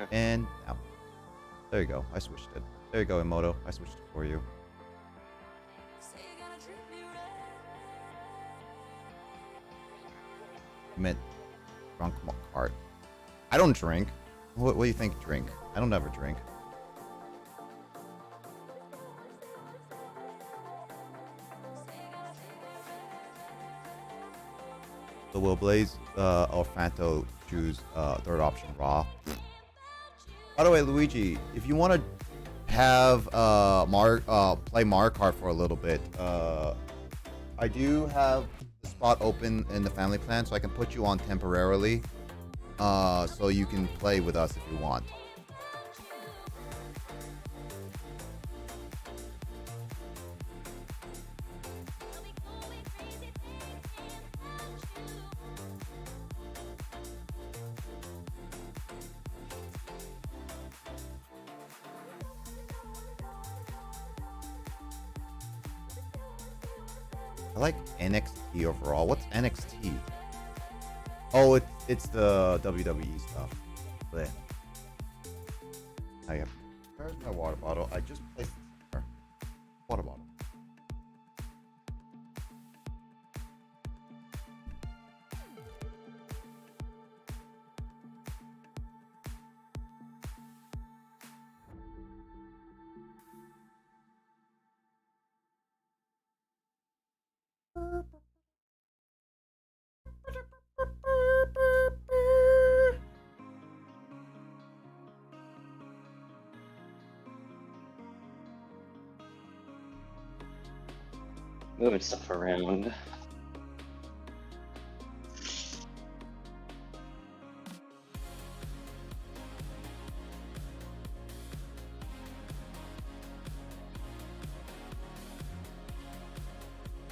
Okay. And now. There you go. I switched it. There you go, Emoto. I switched it for you. I meant drunk Kart. I don't drink. What do you think? Drink? I don't ever drink. So will Blaze or Fanto choose third option Raw? By the way, Luigi, if you want to have play Mario Kart for a little bit, I do have the spot open in the family plan, so I can put you on temporarily, so you can play with us if you want. I like NXT overall. What's NXT? Oh, it's the WWE stuff. Blech. I have. Where's my water bottle? I just placed it there. Water bottle. Moving stuff around.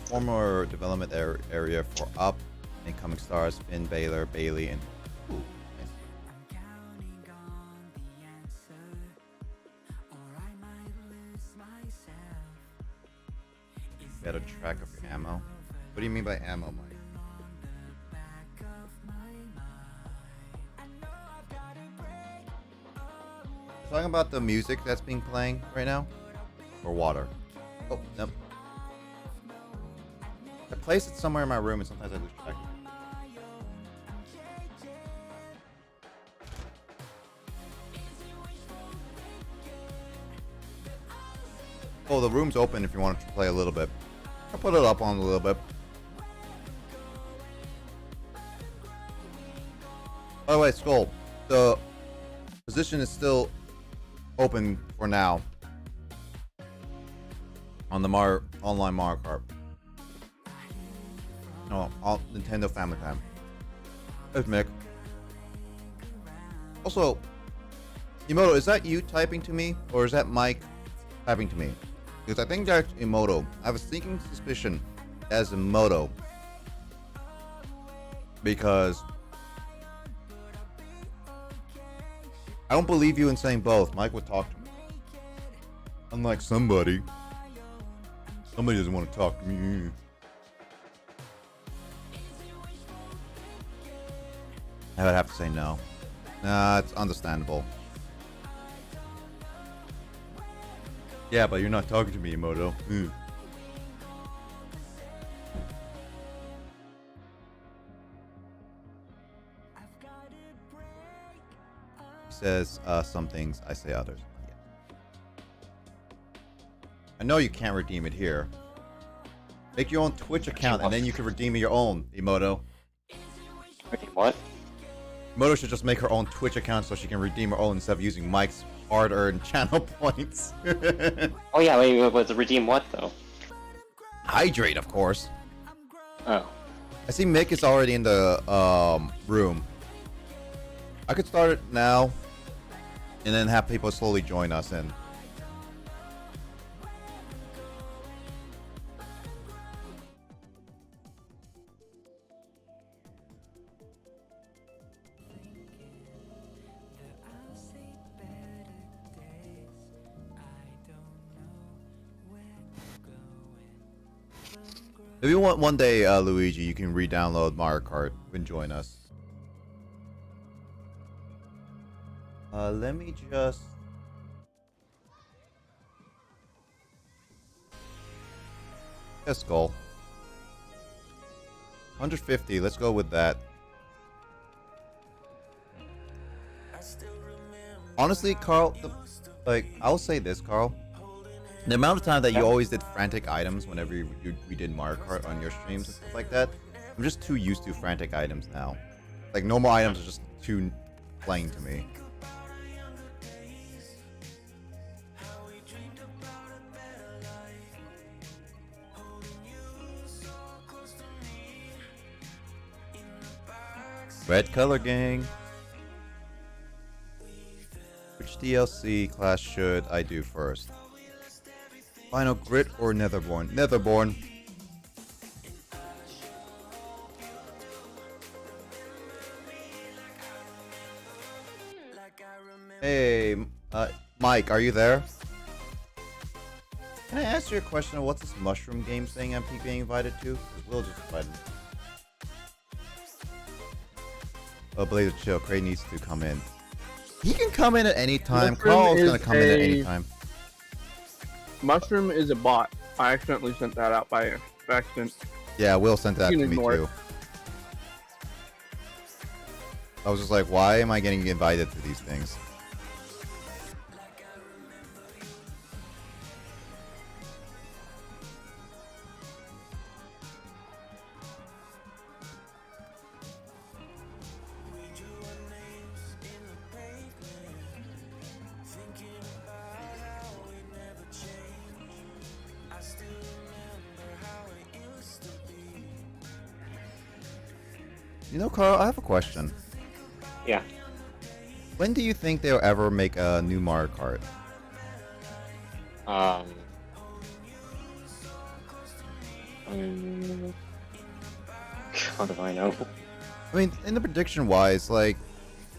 Former development area for Up, incoming stars Finn Balor, Bailey, and ooh, nice. Better track of your ammo. What do you mean by ammo, Mike? Talking about the music that's being playing right now, or water? Oh, nope. I place it somewhere in my room, and sometimes I lose track. Oh, the room's open if you want to play a little bit. I'll put it up on a little bit. By the way, Skull, the position is still open for now on the online Mario Kart. No, all Nintendo Family Time. There's Mick. Also, Emoto, is that you typing to me, or is that Mike typing to me? Because I think that's Emoto. I have a sneaking suspicion as Emoto. Because I don't believe you in saying both. Mike would talk to me. Unlike somebody. Somebody doesn't want to talk to me. I would have to say no. Nah, it's understandable. Yeah, but you're not talking to me, Emoto. He says some things, I say others. Yeah. I know you can't redeem it here. Make your own Twitch account and then you can redeem your own, Emoto. What? Emoto should just make her own Twitch account so she can redeem her own instead of using Mike's hard-earned channel points. Oh yeah, wait, but redeem what though? Hydrate, of course. Oh. I see Mick is already in the room. I could start it now and then have people slowly join us in. If you want one day, Luigi, you can re-download Mario Kart and join us. Let me just. Let's go. 150. Let's go with that. Honestly, Carl, I'll say this, Carl. The amount of time that you always did frantic items whenever we did Mario Kart on your streams and stuff like that, I'm just too used to frantic items now. Like, normal items are just too plain to me. Red color gang. Which DLC class should I do first? Final Grit or Netherborn? Netherborn. Hey, Mike, are you there? Can I ask you a question of what's this mushroom game thing I'm being invited to? We'll just invite him. Oh, Blaze of Chill. Cray needs to come in. He can come in at any time. Carl's gonna come in at any time. Mushroom is a bot. I accidentally sent that out by accident. Yeah, Will sent that to me too. I was just like, why am I getting invited to these things? You know, Carl, I have a question. Yeah. When do you think they'll ever make a new Mario Kart? How do I know? I mean, in the prediction wise, do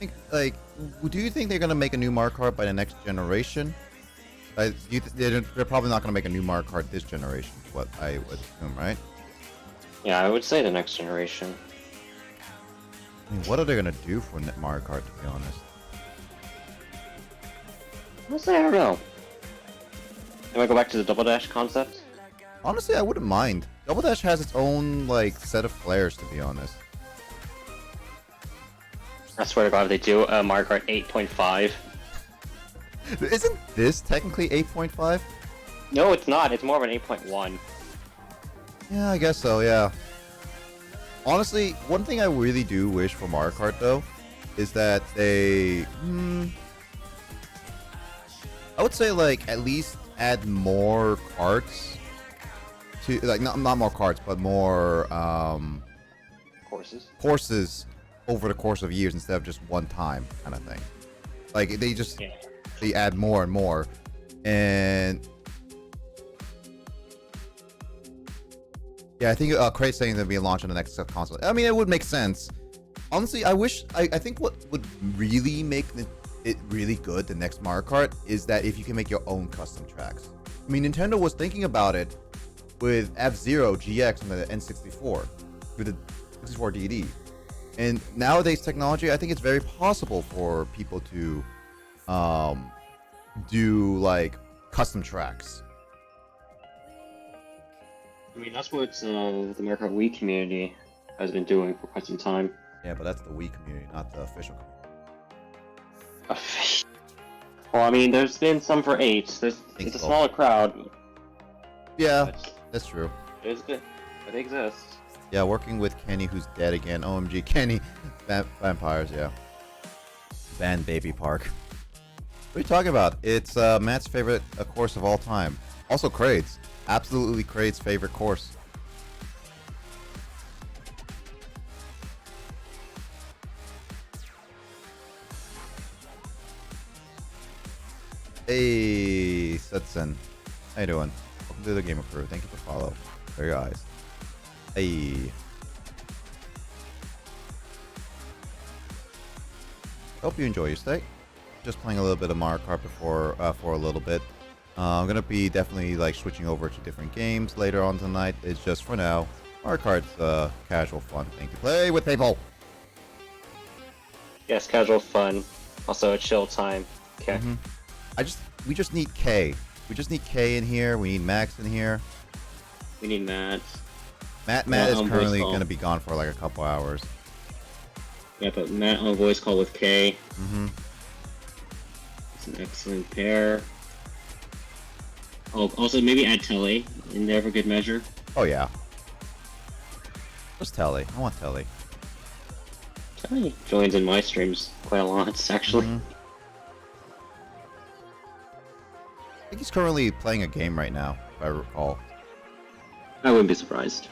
you think they're gonna make a new Mario Kart by the next generation? They're probably not gonna make a new Mario Kart this generation. What I would assume, right? Yeah, I would say the next generation. I mean, what are they gonna do for Mario Kart, to be honest? Honestly, I don't know. Do I go back to the Double Dash concept? Honestly, I wouldn't mind. Double Dash has its own set of flares, to be honest. I swear to God, if they do Mario Kart 8.5. Isn't this technically 8.5? No, it's not. It's more of an 8.1. Yeah, I guess so. Yeah. Honestly, one thing I really do wish for Mario Kart though is that they, I would say at least add more karts to not more karts, but more courses over the course of years instead of just one time kind of thing. Like they add more and more, and yeah, I think Cray's saying they'll be launched on the next console. I mean, it would make sense. Honestly, I think what would really make it really good, the next Mario Kart, is that if you can make your own custom tracks. I mean, Nintendo was thinking about it with F-Zero GX on the N64, with the 64 DD. And nowadays technology, I think it's very possible for people to do custom tracks. I mean, that's what the Mario Kart Wii community has been doing for quite some time. Yeah, but that's the Wii community, not the official community. Well, I mean, there's been some for 8. It's a smaller crowd. Yeah, that's true. But they exist. Yeah, working with Kenny, who's dead again. OMG, Kenny. Vampires, yeah. Band Baby Park. What are you talking about? It's Matt's favorite course of all time. Also Kraid's. Absolutely Kraid's favorite course. Hey, Sutson. How you doing? Welcome to the Gamer Crew. Thank you for follow. There your eyes. Hey. Hope you enjoy your stay. Just playing a little bit of Mario Kart before for a little bit. I'm gonna be definitely switching over to different games later on tonight. It's just for now. Mario Kart's casual fun thing to play with people. Yes, casual fun. Also a chill time. Okay. Mhm. We just need K. We just need K in here. We need Max in here. We need Matt. Matt is on voice currently call. gonna be gone for like a couple hours. Yeah, but Matt on voice call with K. Mm-hmm. It's an excellent pair. Oh, also maybe add Telly in there for good measure. Oh yeah. Where's Telly? I want Telly. Telly joins in my streams quite a lot, actually. Mhm. I think he's currently playing a game right now, if I recall. I wouldn't be surprised.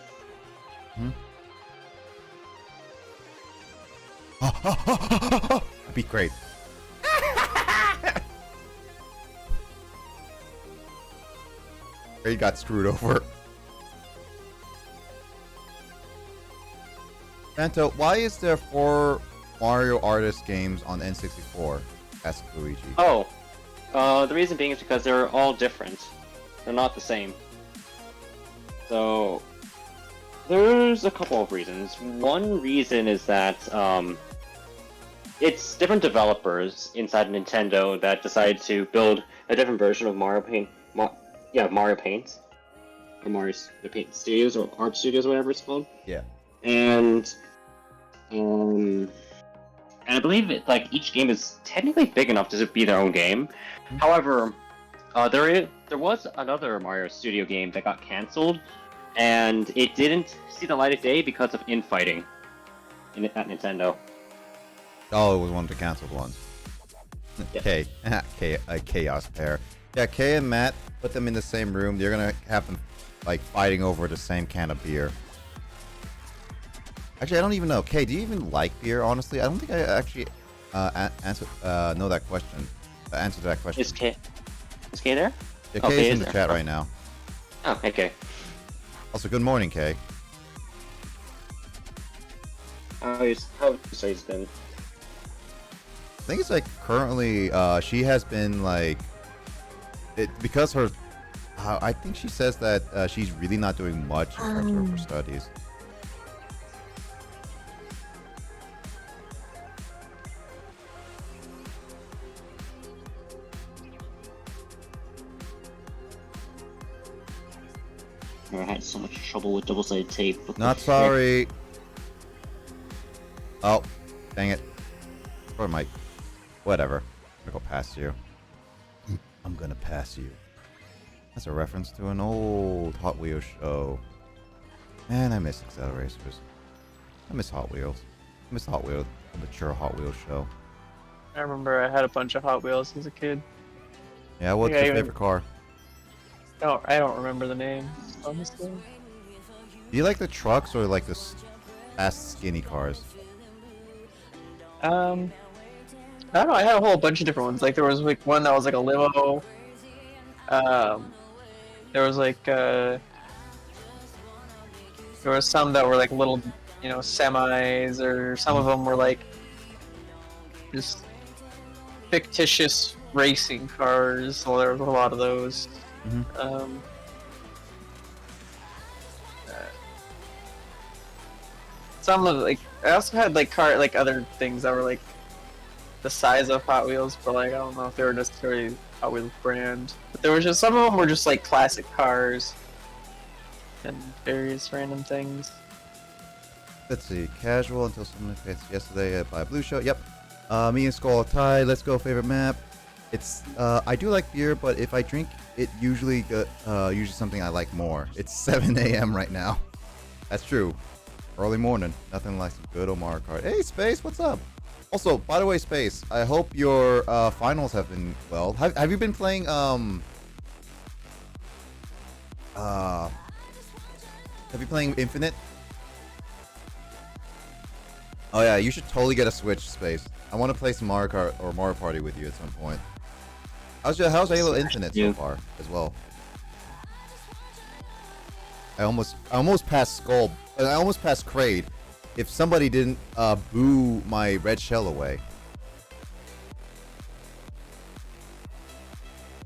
That'd be great. He got screwed over. Santo, why is there 4 Mario Artist games on N64? Asked Luigi. Oh, the reason being is because they're all different. They're not the same. So, there's a couple of reasons. One reason is that, it's different developers inside Nintendo that decided to build a different version of Mario Paint. Mario Paint. Or Mario Paint Studios, or Art Studios, whatever it's called. Yeah. And I believe each game is technically big enough to be their own game. However, there was another Mario Studio game that got cancelled, and it didn't see the light of day because of infighting at Nintendo. Oh, it was one of the canceled ones. Yes. K, a chaos pair. Yeah, K and Matt, put them in the same room. They're gonna have them like fighting over the same can of beer. Actually, I don't even know. Kay, do you even like beer? Honestly, I don't think I actually know that question. Answer to that question. Is K there? Yeah, Oh, Kay Kay is is in the there. chat right now. Oh, okay. Also, good morning, Kay. How he's been? I think it's like currently, she has been like, because her. I think she says that she's really not doing much in terms of her studies. I had so much trouble with double-sided tape. Not sorry. Oh, dang it. Or Mike. Whatever. I'm gonna go past you. I'm gonna pass you. That's a reference to an old Hot Wheels show. Man, I miss Acceleracers. I miss Hot Wheels. I miss Hot Wheels, the mature Hot Wheels show. I remember I had a bunch of Hot Wheels as a kid. Yeah, what's Yeah, your even- favorite car? I don't remember the name, honestly. Do you like the trucks or like the fast, skinny cars? I don't know. I had a whole bunch of different ones. Like there was like one that was like a limo. There was like there was some that were like little, semis, or some of them were like just fictitious racing cars. So there was a lot of those. Mhm. Some of I also had like other things that were like the size of Hot Wheels, but like I don't know if they were necessarily Hot Wheels brand. But there was just some of them were just like classic cars and various random things. Let's see. Casual until someone fits yesterday by Blue Show. Yep. Me and Skull are tied. Let's go. Favorite map. It's I do like beer, but if I drink it, usually something I like more. It's 7 a.m. right now. That's true. Early morning. Nothing like some good old Mario Kart. Hey, Space, what's up? Also, by the way, Space, I hope your finals have been well. Have you been playing have you playing Infinite? Oh yeah, you should totally get a Switch, Space. I want to play some Mario Kart or Mario Party with you at some point. How's Halo Infinite so far as well? I almost passed Skull. I almost passed Kraid. If somebody didn't boo my red shell away.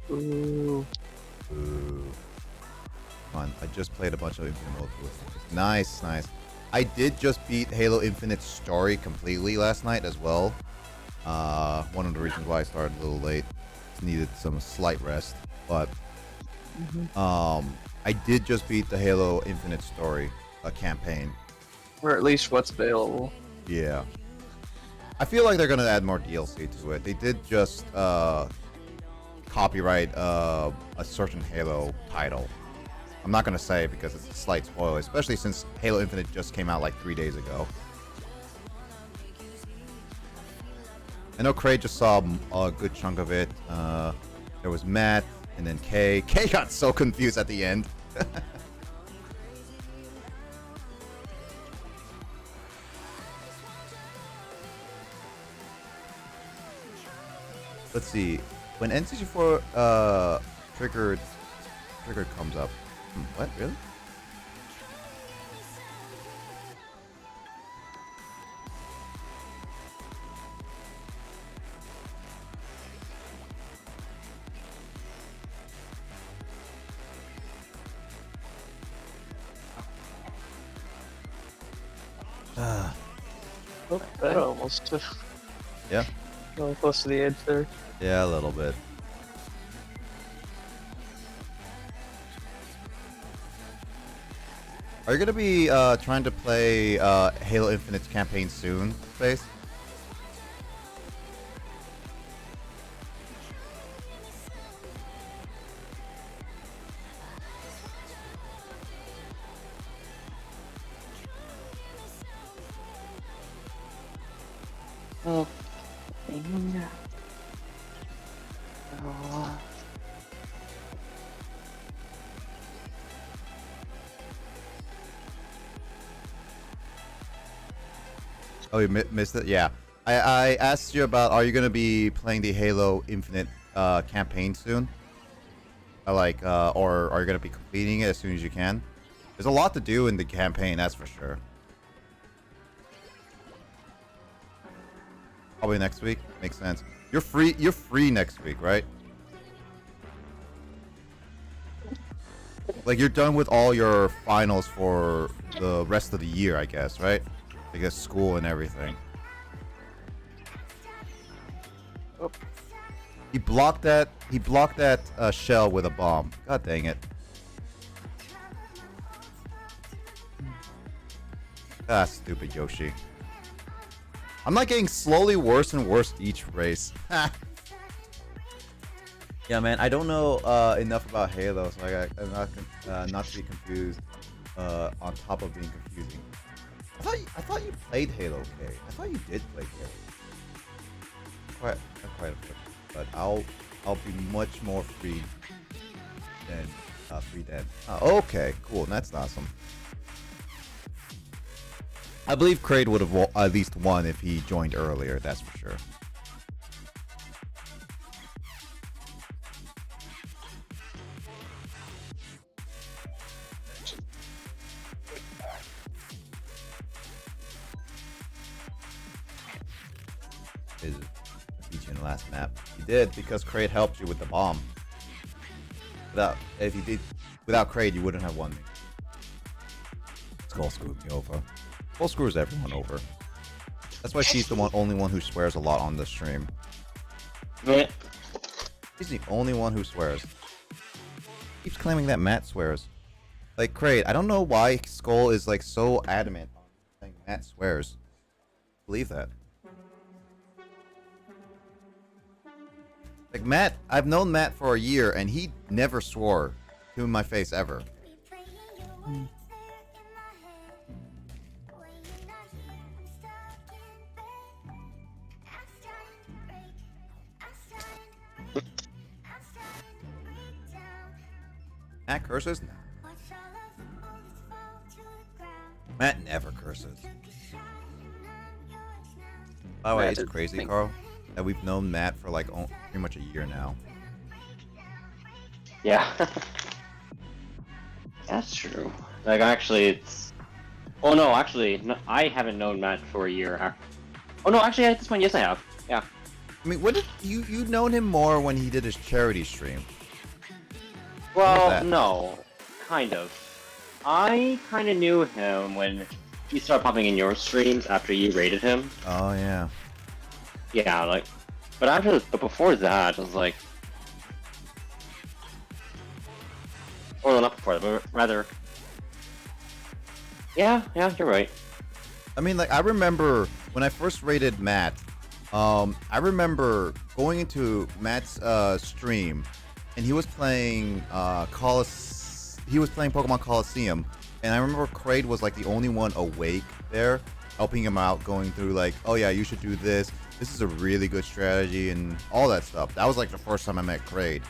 Ooh. Ooh. Come on, I just played a bunch of Infinite mode with it. Nice, nice. I did just beat Halo Infinite story completely last night as well. One of the reasons why I started a little late. Needed some slight rest, but I did just beat the Halo Infinite story, a campaign. Or at least what's available. Yeah. I feel like they're gonna add more DLC to it. They did just copyright a certain Halo title. I'm not gonna say it because it's a slight spoiler, especially since Halo Infinite just came out like 3 days ago. I know Craig just saw a good chunk of it. There was Matt, and then Kay. Kay got so confused at the end. Let's see. When N64 triggered comes up. What? Really? That almost Yeah. really close to the edge there. Yeah, a little bit. Are you gonna be trying to play Halo Infinite's campaign soon, Space? Oh. Oh, you missed it? Yeah. I asked you about, are you going to be playing the Halo Infinite campaign soon? Or are you going to be completing it as soon as you can? There's a lot to do in the campaign, that's for sure. Probably next week. Makes sense. You're free next week, right? Like, you're done with all your finals for the rest of the year, I guess, right? I guess school and everything. Oh. He blocked that shell with a bomb. God dang it. Ah, stupid Yoshi. I'm not getting slowly worse and worse each race. Yeah, man, I don't know enough about Halo, so I'm not to be confused on top of being confusing. I thought you played Halo, okay? I thought you did play Halo. Not quite a bit, but I'll be much more free than. Okay, cool. That's awesome. I believe Kraid would have at least won if he joined earlier. That's for sure. Is beat you in the last map. He did because Kraid helped you with the bomb. Without Kraid, you wouldn't have won me. Skull screwed me over. Skull screws everyone over. That's why she's the only one who swears a lot on the stream. Yeah. He's the only one who swears. Keeps claiming that Matt swears. Like, Kraid, I don't know why Skull is like so adamant on saying Matt swears. Believe that. Like, Matt, I've known Matt for a year and he never swore to my face ever. Matt curses? No. Matt never curses. By the way, it's crazy, Carl, that we've known Matt for like pretty much a year now. Yeah. That's true. Like, actually, it's... Oh, no, actually, no, I haven't known Matt for a year. Oh, no, actually, at this point, yes, I have. Yeah. I mean, what did you known him more when he did his charity stream? Well, no. Kind of. I kind of knew him when he started popping in your streams after you rated him. Oh, yeah. Yeah, like, but before that, it was like, or not before that, but rather, yeah, you're right. I mean, like, I remember when I first rated Matt, I remember going into Matt's stream, and he was playing he was playing Pokemon Coliseum, and I remember Kraid was like the only one awake there, helping him out, going through like, oh yeah, you should do this. This is a really good strategy and all that stuff. That was like the first time I met Kraid.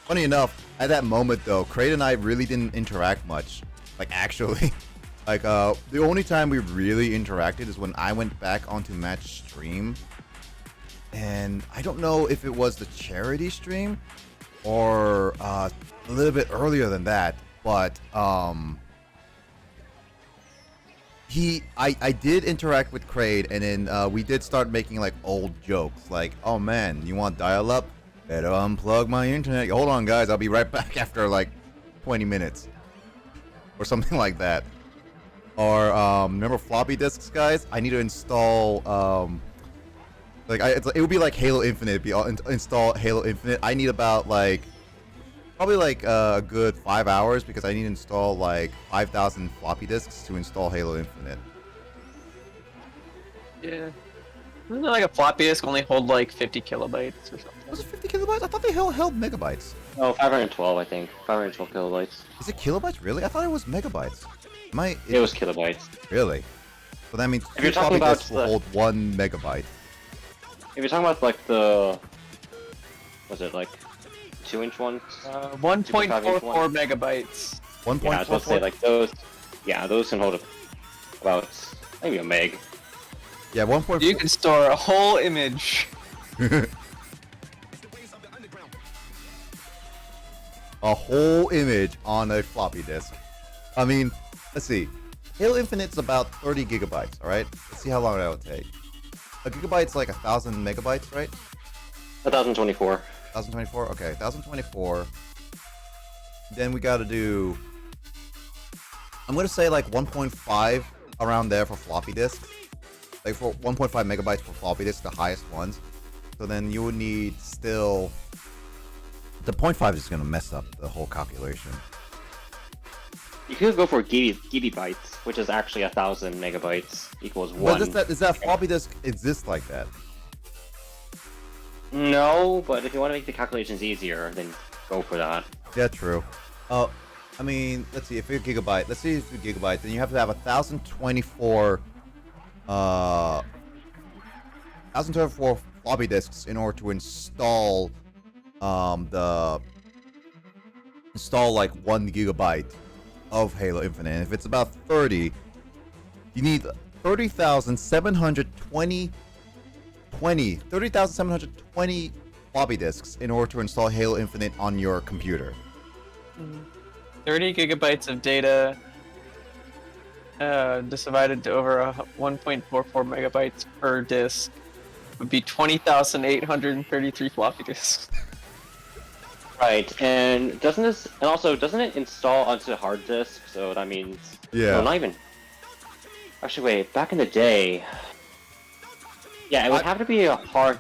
Funny enough, at that moment though, Kraid and I really didn't interact much. Like actually. Like, the only time we really interacted is when I went back onto Matt's stream. And I don't know if it was the charity stream or a little bit earlier than that. But, I did interact with Kraid, and then we did start making, like, old jokes. Like, oh man, you want dial-up? Better unplug my internet. Hold on, guys, I'll be right back after, like, 20 minutes. Or something like that. Or remember floppy disks, guys? I need to install it would be like Halo Infinite. Install Halo Infinite. I need about like probably like a good 5 hours because I need to install like 5,000 floppy disks to install Halo Infinite. Yeah. Wasn't it like a floppy disk only hold like 50 kilobytes or something? Was it 50 kilobytes? I thought they held megabytes. No, 512, I think. 512 kilobytes. Is it kilobytes really? I thought it was megabytes. It was kilobytes. Really? So that means If you're two talking floppy about disks will hold 1 megabyte. If you're talking about like the, was it like 2-inch ones? 1.44 megabytes. 1.44? Yeah, I was about to say like those. Yeah, those can hold about maybe a meg. Yeah, 1.4. You can store a whole image. A whole image on a floppy disk. I mean, let's see. Halo Infinite's about 30 gigabytes, alright? Let's see how long that would take. A gigabyte's like 1,000 megabytes, right? 1024. 1024? Okay, 1024. Then we gotta do... I'm gonna say like 1.5 around there for floppy disks. Like for 1.5 megabytes for floppy disks, the highest ones. So then you would need still... The 0.5 is gonna mess up the whole calculation. You could go for gigabytes, which is actually 1,000 megabytes equals But 1. does that floppy disk exist like that? No, but if you want to make the calculations easier, then go for that. Yeah, true. I mean, let's see. If you're a gigabyte, let's see if you're a gigabyte, then you have to have 1,024 floppy disks in order to install like 1 gigabyte of Halo Infinite. And if it's about 30, you need 30,720 floppy disks in order to install Halo Infinite on your computer. 30 gigabytes of data divided to over 1.44 megabytes per disk would be 20,833 floppy disks. Right, and doesn't it install onto the hard disk? So that means Yeah. No, not even. Actually, wait. Back in the day, yeah, it would have to be a hard.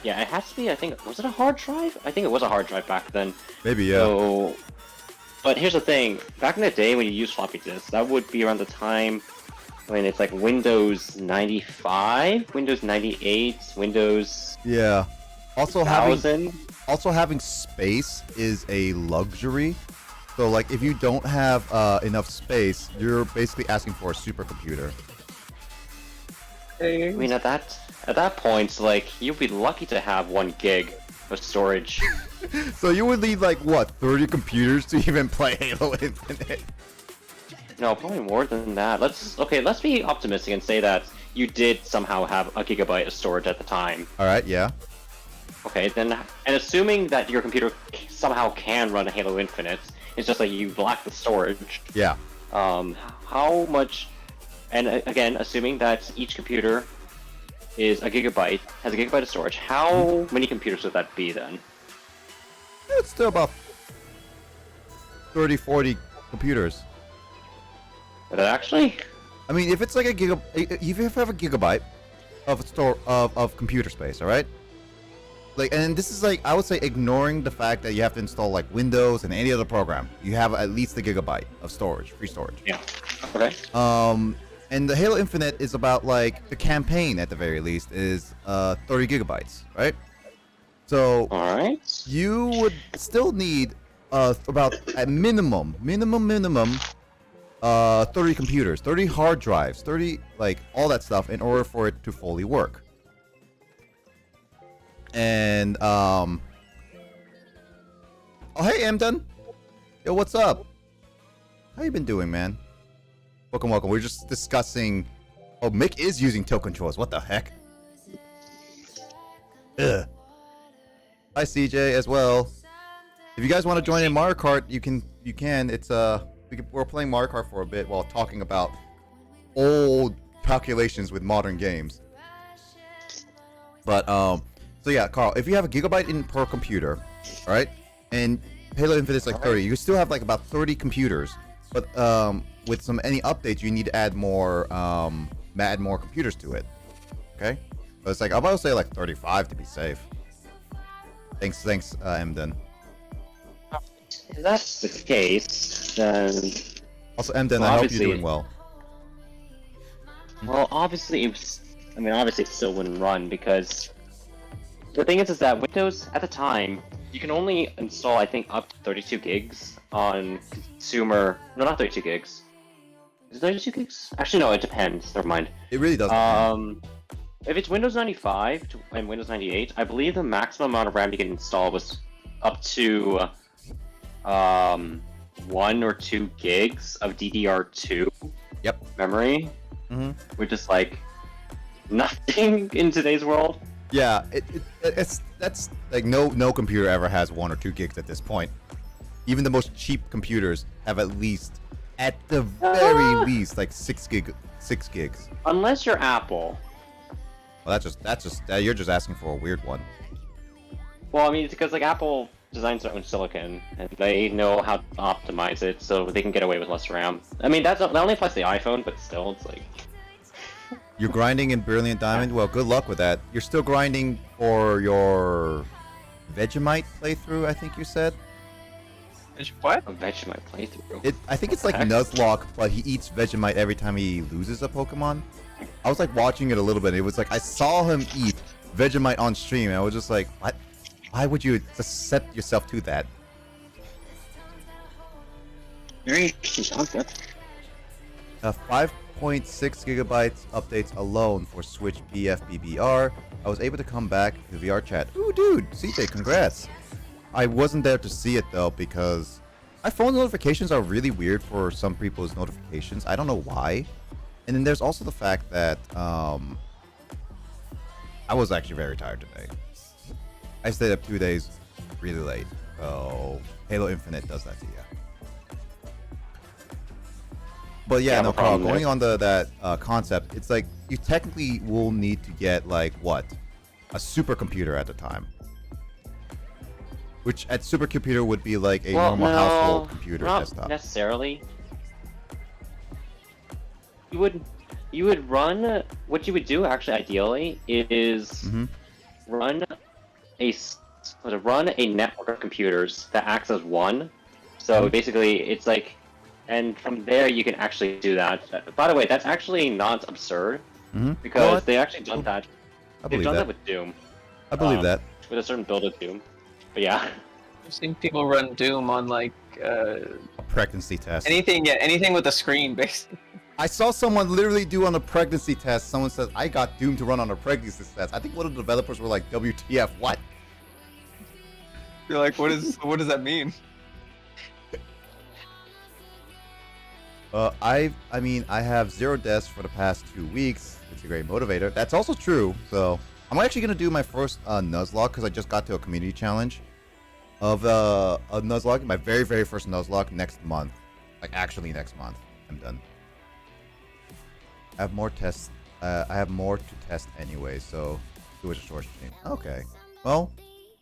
Yeah, it has to be. I think was it a hard drive? I think it was a hard drive back then. Maybe, yeah. So, but here's the thing: back in the day when you used floppy disks, that would be around the time when it's like Windows 95, Windows 98, Windows Yeah. Also 1000. having space is a luxury. So like if you don't have enough space, you're basically asking for a supercomputer. I mean, at that point, like you'd be lucky to have 1 gig of storage. So you would need like what, 30 computers to even play Halo Infinite? No, probably more than that. Let's be optimistic and say that you did somehow have a gigabyte of storage at the time. All right, yeah. Okay, then, and assuming that your computer somehow can run Halo Infinite, it's just like you lack the storage. Yeah. How much? And again, assuming that each computer is has a gigabyte of storage, how many computers would that be then? It's still about 30, 40 computers. Would it actually? I mean, if it's like if you have a gigabyte, of computer space. All right. Like, and this is like, I would say, ignoring the fact that you have to install like Windows and any other program. You have at least a gigabyte of storage, free storage. Yeah. Okay. And the Halo Infinite is about like the campaign at the very least is 30 gigabytes, right? So All right. you would still need about at minimum 30 computers, 30 hard drives, 30 like all that stuff in order for it to fully work. And oh hey Amdon, yo, what's up? How you been doing, man? Welcome. We're just discussing. Oh, Mick is using tilt controls. What the heck? Ugh. Hi CJ as well. If you guys want to join in Mario Kart, you can. It's we're playing Mario Kart for a bit while talking about old calculations with modern games. But so yeah, Carl, if you have a gigabyte in per computer, all right, and Halo Infinite is like 30, you still have like about 30 computers. But with any updates, you need to add more computers to it. Okay, so it's like I'm about to say like 35 to be safe. Thanks, Emden. If that's the case, then Also, Emden, Well, I hope you're obviously- doing well. well, obviously, obviously, it still wouldn't run because the thing is that Windows at the time you can only install, I think, up to 32 gigs on consumer. No, not 32 gigs. Is it 32 gigs? Actually, no. It depends. Never mind. It really does. If it's Windows 95 and Windows 98, I believe the maximum amount of RAM you can install was up to 1 or 2 gigs of DDR2 Yep. memory, which is like nothing in today's world. Yeah, that's like no computer ever has 1 or 2 gigs at this point. Even the most cheap computers have at the very least, like 6 gigs. Unless you're Apple. Well, you're just asking for a weird one. Well, I mean, it's because like Apple designs their own silicon, and they know how to optimize it so they can get away with less RAM. I mean, that only applies to the iPhone, but still, it's like. You're grinding in Brilliant Diamond? Well, good luck with that. You're still grinding for your Vegemite playthrough, I think you said? What? A Vegemite playthrough. I think it's like Nuzlocke, but he eats Vegemite every time he loses a Pokemon. I was like watching it a little bit. It was like I saw him eat Vegemite on stream, and I was just like, what? Why would you just set yourself to that? Very interesting concept. 5.6 gigabytes updates alone for Switch BFBBR. I was able to come back to the VR chat. Ooh, dude, CJ, congrats. I wasn't there to see it though because my phone notifications are really weird for some people's notifications. I don't know why. And then there's also the fact that I was actually very tired today. I stayed up 2 days really late. So Halo Infinite does that to you. But yeah, no Carl, going on that concept, it's like you technically will need to get like what? A supercomputer at the time. Which at supercomputer would be like a normal household computer not desktop. Necessarily. You would run what you would do actually ideally is run a network of computers that acts as one. So basically it's like, and from there you can actually do that. By the way, that's actually not absurd because they actually done that. They've done that with Doom. I believe that. With a certain build of Doom. But yeah. I've seen people run Doom on like A pregnancy test. anything with a screen, basically. I saw someone literally do on a pregnancy test. Someone says, I got Doom to run on a pregnancy test. I think one of the developers were like, WTF, what? You're like, what does that mean? I have 0 deaths for the past 2 weeks. It's a great motivator. That's also true. So I'm actually gonna do my first Nuzlocke because I just got to a community challenge of a Nuzlocke, my very first Nuzlocke next month. Like actually next month, I'm done. I have more tests. I have more to test anyway, so it was a short stream. Okay. Well,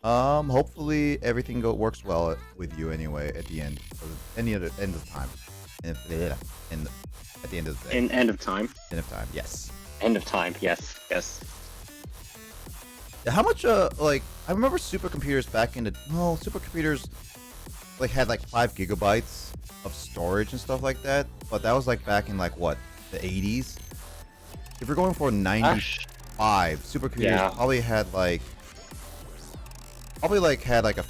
hopefully everything works well with you anyway at the end of time. At the end of the day. End of time. End of time. Yes. End of time. Yes. Yes. Yeah, how much like I remember supercomputers back in the supercomputers like had like 5 GB of storage and stuff like that, but that was like back in like what, the 80s. If you're going for 95, supercomputers probably had like a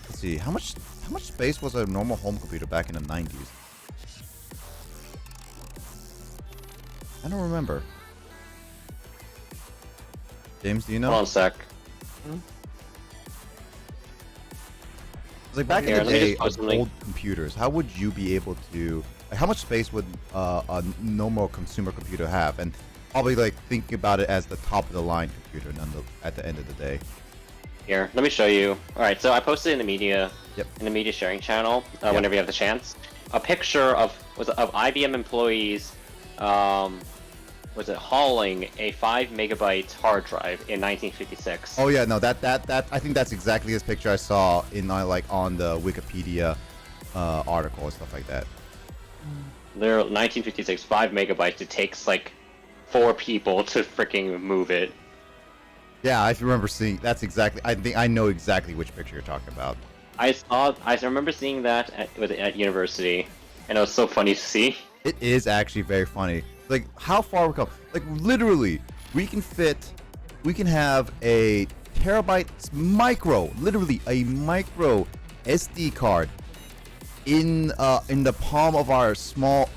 let's see, how much space was a normal home computer back in the 90s? I don't remember. James, do you know? Hold on a sec. It's like back in Here, the let me day just post of something. old computers, how would you be able to, like, how much space would a normal consumer computer have? And probably like thinking about it as the top of the line computer at the end of the day. Here, let me show you. All right, so I posted in the media, Yep. in the media sharing channel, Yep. whenever you have the chance, a picture of IBM employees, hauling a 5 megabyte hard drive in 1956. Oh yeah, no, that I think that's exactly this picture I saw in like on the Wikipedia article and stuff like that. They're 1956, 5 megabytes. It takes like 4 people to freaking move it. Yeah, I remember seeing. That's exactly. I think I know exactly which picture you're talking about. I remember seeing that at university, and it was so funny to see. It is actually very funny. Like how far we come. Like literally, we can have a terabyte literally a micro SD card in the palm of our small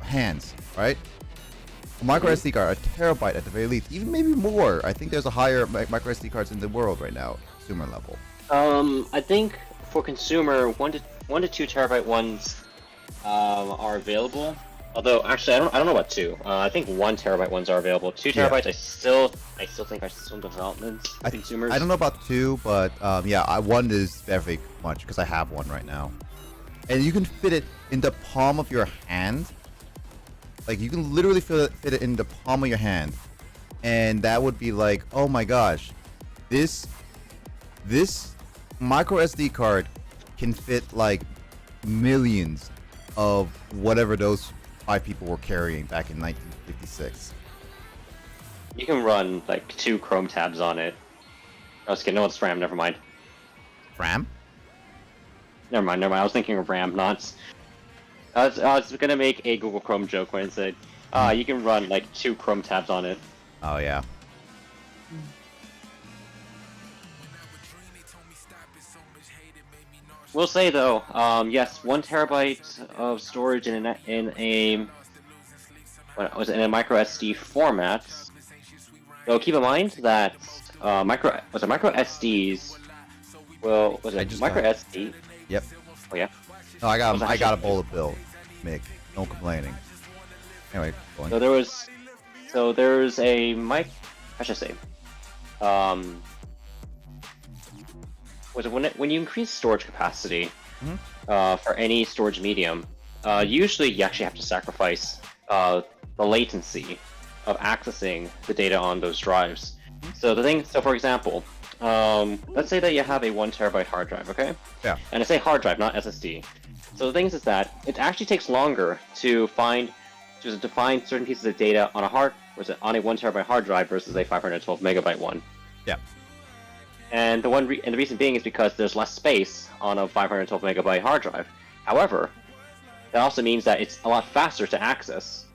hands, right? A micro SD card, a terabyte at the very least, even maybe more. I think there's a higher micro SD cards in the world right now, consumer level. I think for consumer, 1 to 2 terabyte ones are available. Although actually, I don't know about 2. I think 1 terabyte ones are available. 2 terabytes, I still think are still in development for consumers. I don't know about 2, but yeah, 1 is very much because I have 1 right now, and you can fit it in the palm of your hand. Like you can literally fit it in the palm of your hand, and that would be like, oh my gosh, this micro SD card can fit like millions of whatever those 5 people were carrying back in 1956. You can run like 2 Chrome tabs on it. I was kidding. No, it's RAM. Never mind. RAM? Never mind. I was thinking of RAM, not. I was gonna make a Google Chrome joke when I said, you can run like 2 Chrome tabs on it. Oh yeah. We'll say though, yes, 1 terabyte of storage in a micro SD format. Though keep in mind that micro SDs. Well, micro SD? Yep. Oh yeah. No, I got a bowl of bill, Mick. No complaining. Anyway, go on. So there's a I should say, when you increase storage capacity for any storage medium, usually you actually have to sacrifice the latency of accessing the data on those drives. So for example, let's say that you have a 1 terabyte hard drive, okay? Yeah. And I say hard drive, not SSD. So the thing is that it actually takes longer to find certain pieces of data on a 1 terabyte hard drive versus a 512 megabyte one. Yeah. And the reason being is because there's less space on a 512 megabyte hard drive. However, that also means that it's a lot faster to access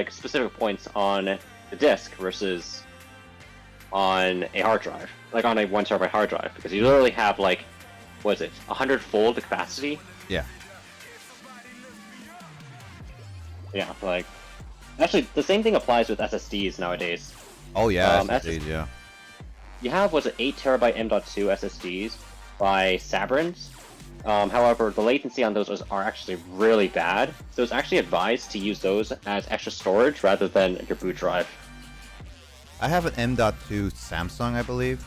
specific points on the disk versus on a hard drive, like on a 1 terabyte hard drive, because you literally have 100-fold the capacity. Yeah. Yeah, actually the same thing applies with SSDs nowadays. Oh yeah, SSDs, yeah. You have 8 terabyte M.2 SSDs by Sabrins. However, the latency on those are actually really bad, so it's actually advised to use those as extra storage rather than your boot drive. I have an M.2 Samsung, I believe.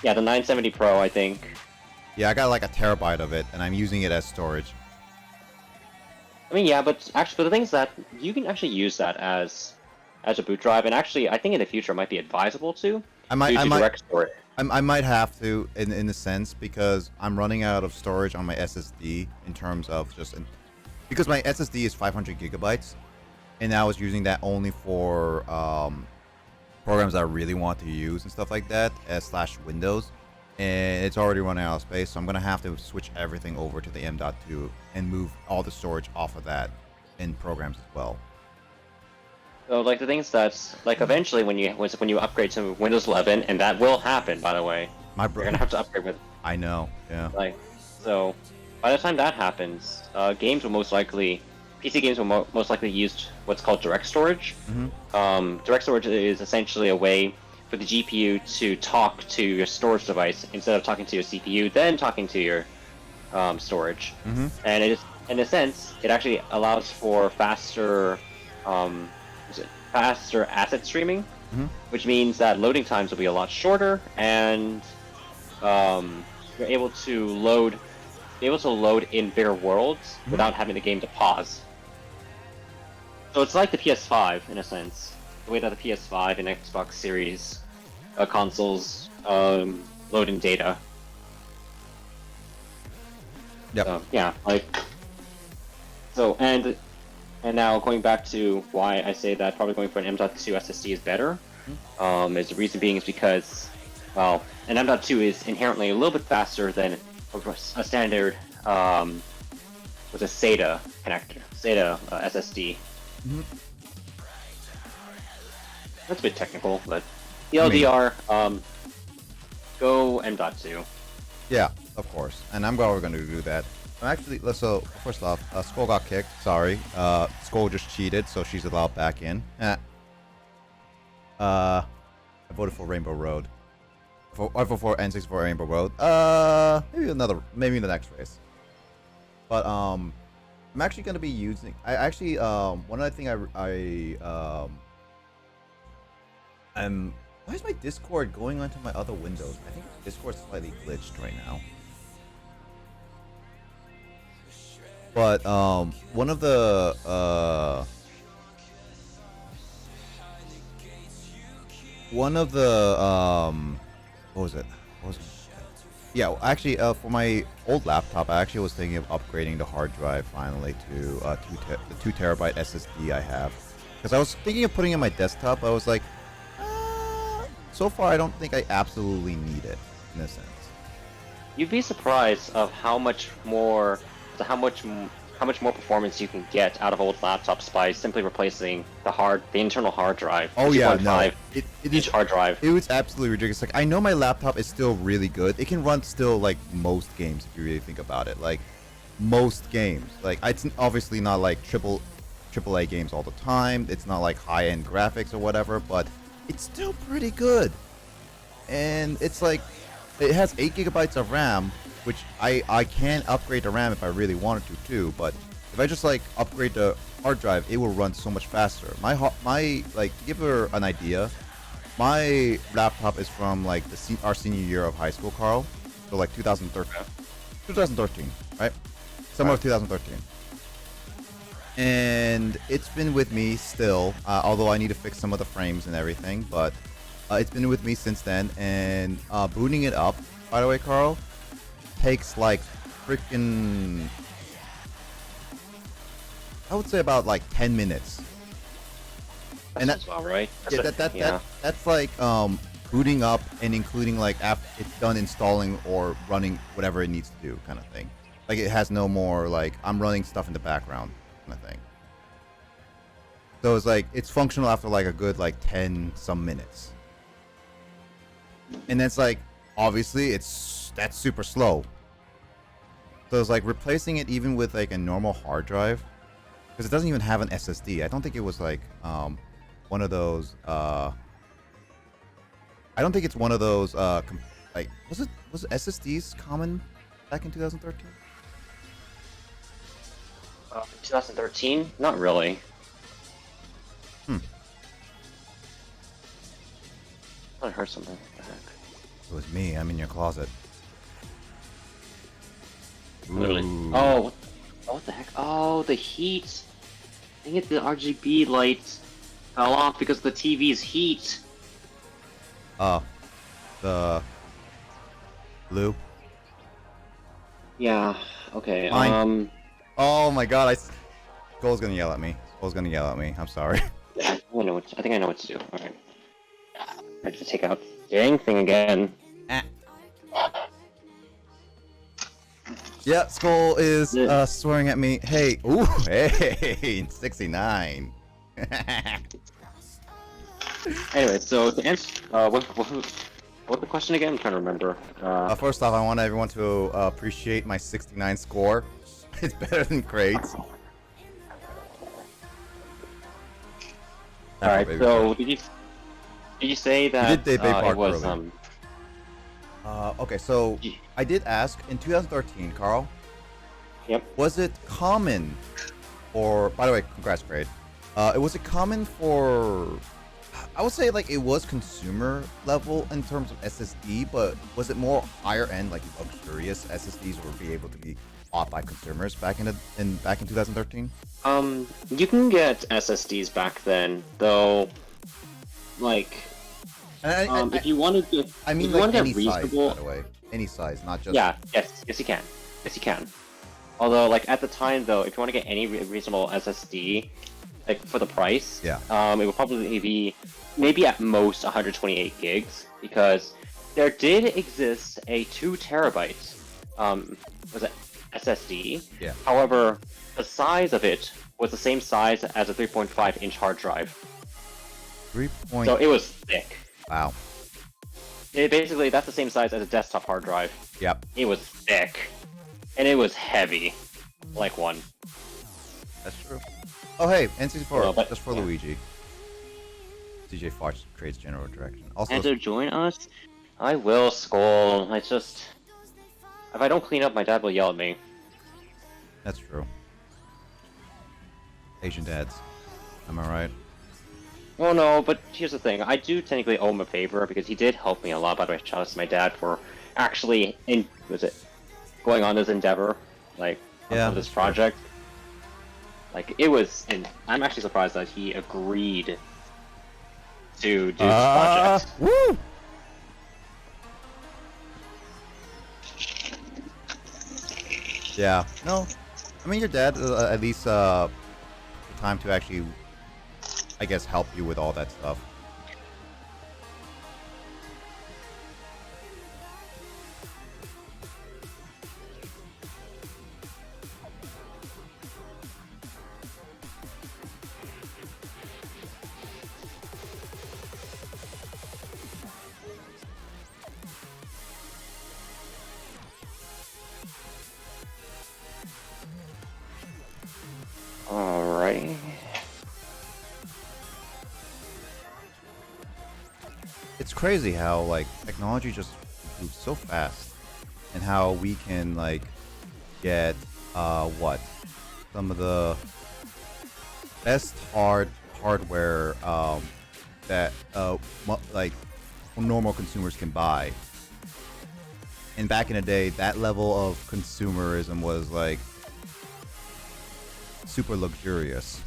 Yeah, the 970 Pro, I think. Yeah, I got like a terabyte of it, and I'm using it as storage. I mean, yeah, but the thing is that you can actually use that as a boot drive, and actually, I think in the future it might be advisable to. I might direct store it. I might have to in a sense, because I'm running out of storage on my SSD in terms of just because my SSD is 500 gigabytes, and I was using that only for programs that I really want to use and stuff like that, slash Windows, and it's already running out of space, so I'm gonna have to switch everything over to the M.2 and move all the storage off of that in programs as well. So like the thing is that like eventually when you upgrade to Windows 11, and that will happen, by the way, My you're gonna have to upgrade with I know, yeah. like so. By the time that happens, games will most likely PC games will most likely use what's called direct storage. Direct storage is essentially a way for the GPU to talk to your storage device instead of talking to your CPU, then talking to your storage. And it is, in a sense, it actually allows for faster asset streaming, which means that loading times will be a lot shorter, and you're able to load in bigger worlds without having the game to pause. So it's like the PS5 in a sense, the way that the PS5 and Xbox Series consoles load in data. Yep. Yeah, like so, and now going back to why I say that probably going for an M.2 SSD is better, is the reason being is because, well, an M.2 is inherently a little bit faster than a standard with a SATA connector, SATA SSD. That's a bit technical, but the LDR, go M.2. Yeah, of course, and I'm probably going to do that. Actually, so first off, Skull got kicked. Sorry, Skull just cheated, so she's allowed back in. I voted for Rainbow Road. I voted for N6 for Rainbow Road. Maybe in the next race. But I'm actually going to be using. One other thing why is my Discord going onto my other windows? I think Discord's slightly glitched right now. But one of the what was it? Yeah, actually, for my old laptop, I actually was thinking of upgrading the hard drive finally to the 2 terabyte SSD I have, because I was thinking of putting it on my desktop. I was like, so far I don't think I absolutely need it in a sense. You'd be surprised of how much more performance you can get out of old laptops by simply replacing the internal hard drive. Oh yeah, no, each hard drive. It was absolutely ridiculous. Like, I know my laptop is still really good. It can run still like most games if you really think about it. Like most games, like it's obviously not like AAA games all the time. It's not like high-end graphics or whatever, but it's still pretty good. And it's like it has 8 gigabytes of RAM, which I can upgrade the RAM if I really wanted to too, but if I just like upgrade the hard drive, it will run so much faster. My like, to give her an idea, my laptop is from like our senior year of high school, Carl. So like 2013, right? Summer of 2013. And it's been with me still, although I need to fix some of the frames and everything, but it's been with me since then. And booting it up, by the way, Carl, takes like freaking, I would say about like 10 minutes. And that's about right. That's like booting up and including like after it's done installing or running whatever it needs to do, kind of thing. Like it has no more like I'm running stuff in the background kind of thing. So it's like it's functional after like a good like 10 some minutes. And that's like obviously that's super slow. So it's like replacing it even with like a normal hard drive, because it doesn't even have an SSD. I don't think it was like one of those I don't think it's one of those like was SSDs common back in 2013? 2013? Not really. I heard something. What the heck? It was me. I'm in your closet. Literally. Ooh. Oh, what the heck? Oh, the heat. Dang it, the RGB lights fell off because of the TV's heat. The blue. Yeah. Okay. Fine. Oh my god, Skull's gonna yell at me. Skull's gonna yell at me. I'm sorry. I think I know what to do. All right. I have to take out the dang thing again. Ah. Yeah, Skull is swearing at me. Hey, ooh, hey, 69. Anyway, so the answer, what the question again? I'm trying to remember. First off, I want everyone to appreciate my 69 score. It's better than Craig's. All right. So did you say that you did Bay Park it was early. Okay, so I did ask in 2013, Carl. Yep. Was it common, or by the way, congrats, Craig. Was it common for? I would say like it was consumer level in terms of SSD, but was it more higher end, like luxurious SSDs would be able to be bought by consumers back in 2013? You can get SSDs back then, though. Like, if you wanted to, I mean, if you like wanted any a reasonable, size, by the way, any size, not just. yeah, yes, you can, yes, you can. Although, like at the time, though, if you want to get any reasonable SSD, like for the price, Yeah. It would probably be maybe at most 128 gigs, because there did exist a 2 terabyte, was it SSD? Yeah. However, the size of it was the same size as a 3.5-inch hard drive. 3. So it was thick. Wow. Basically, that's the same size as a desktop hard drive. Yep. It was thick. And it was heavy. Like one. That's true. Oh hey, NC4, Well, but- just for yeah. Luigi. DJ Farts creates general direction. Also, And to join us? I will, Skull. I just... If I don't clean up, my dad will yell at me. that's true. Asian dads. Am I right? Well, no, but here's the thing. I do technically owe him a favor, because he did help me a lot. By the way, shout out to my dad for actually, going on this endeavor, like, Yeah, on this that's true. project. Like, it was, and I'm actually surprised that he agreed to do this project. Woo! Yeah. No. I mean, your dad at least the time to actually, I guess, help you with all that stuff. Alright. It's crazy how like technology just moves so fast, and how we can like get what some of the best hardware that like normal consumers can buy. And back in the day, that level of consumerism was like super luxurious.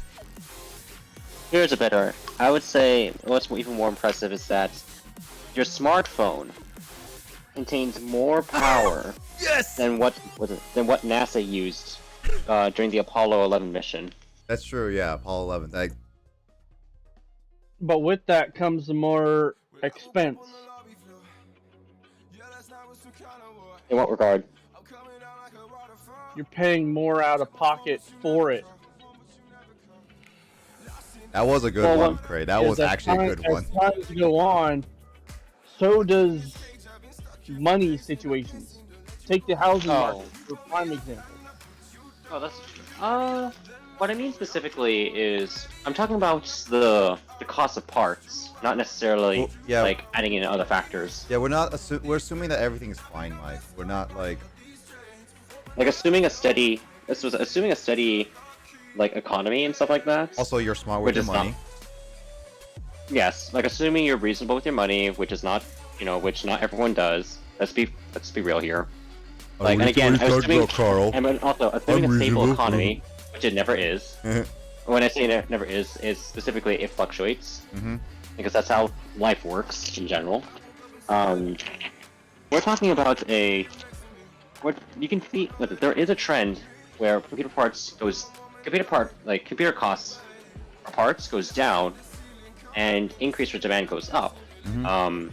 Here's a better. I would say what's even more impressive is that your smartphone contains more power Yes. than what NASA used during the Apollo 11 mission. That's true. Yeah, Apollo 11. Like, But with that comes the more expense. In what regard? You're paying more out of pocket for it. that was a good Well, one, Craig. That was As actually a good one. As times go on, so does money situations. Take the housing Oh. market for prime example. Oh, that's what I mean specifically is I'm talking about the cost of parts, not necessarily Well, yeah. like adding in other factors. Yeah, we're assuming that everything is fine, Mike. We're not like Like assuming a steady like economy and stuff like that. also you're smart with Which your is money. Yes, like assuming you're reasonable with your money, which is not, which not everyone does. Let's be real here. Like, and again, I'm assuming, and also assuming a stable Unreasonable. economy, which it never is. When I say it never is specifically it fluctuates, Mm-hmm. because that's how life works in general. We're talking about you can see that there is a trend where computer costs for parts goes down, and increase for demand goes up. Mhm.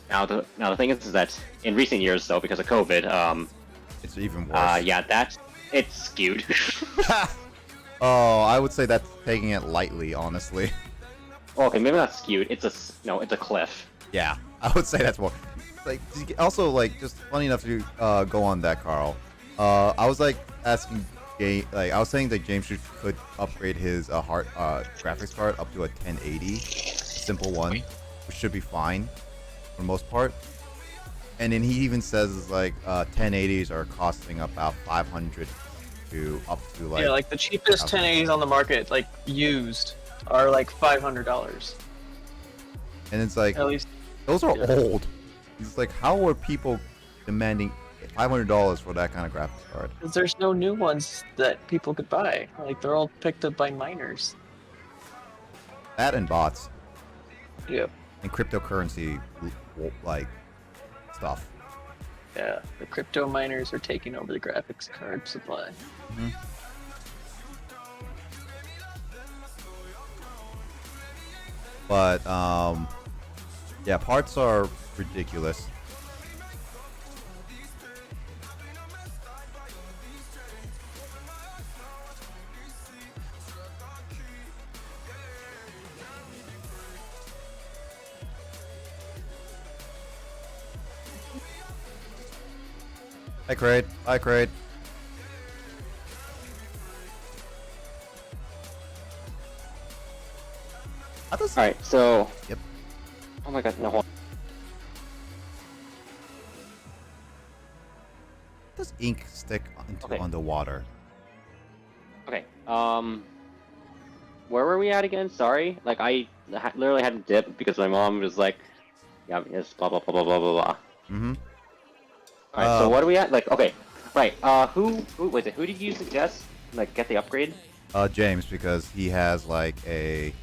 Now the thing is that in recent years though, because of COVID, It's even worse. yeah, it's skewed. Oh, I would say that's taking it lightly, honestly. Well, okay, maybe not skewed. It's a cliff. Yeah, I would say that's more. Like, also, like, just funny enough to go on that, Carl. I was like asking, like, I was saying that James could upgrade his graphics card up to a 1080, simple one, which should be fine for the most part. And then he even says like 1080s are costing about 500 to up to like. Yeah, like the cheapest 1080s on the market, like used, are like $500. And it's like At least those are yeah. old. It's like, how are people demanding $500 for that kind of graphics card? because there's no new ones that people could buy. Like they're all picked up by miners. That and bots Yep. and cryptocurrency like stuff. Yeah, the crypto miners are taking over the graphics card supply. Mhm. But yeah, parts are ridiculous. Hi, Kraid. Hi, Kraid. How does All right, so. Yep. Oh my god, no. Hold on. does ink stick into Okay. underwater? Okay. Where were we at again? Sorry. Like I literally had to dip because my mom was like, "Yeah, it's blah blah blah blah blah blah blah." Mm-hmm. All right. So what are we at? Like, okay. Right. Who was it? Who did you suggest? Like, get the upgrade? James, because he has like a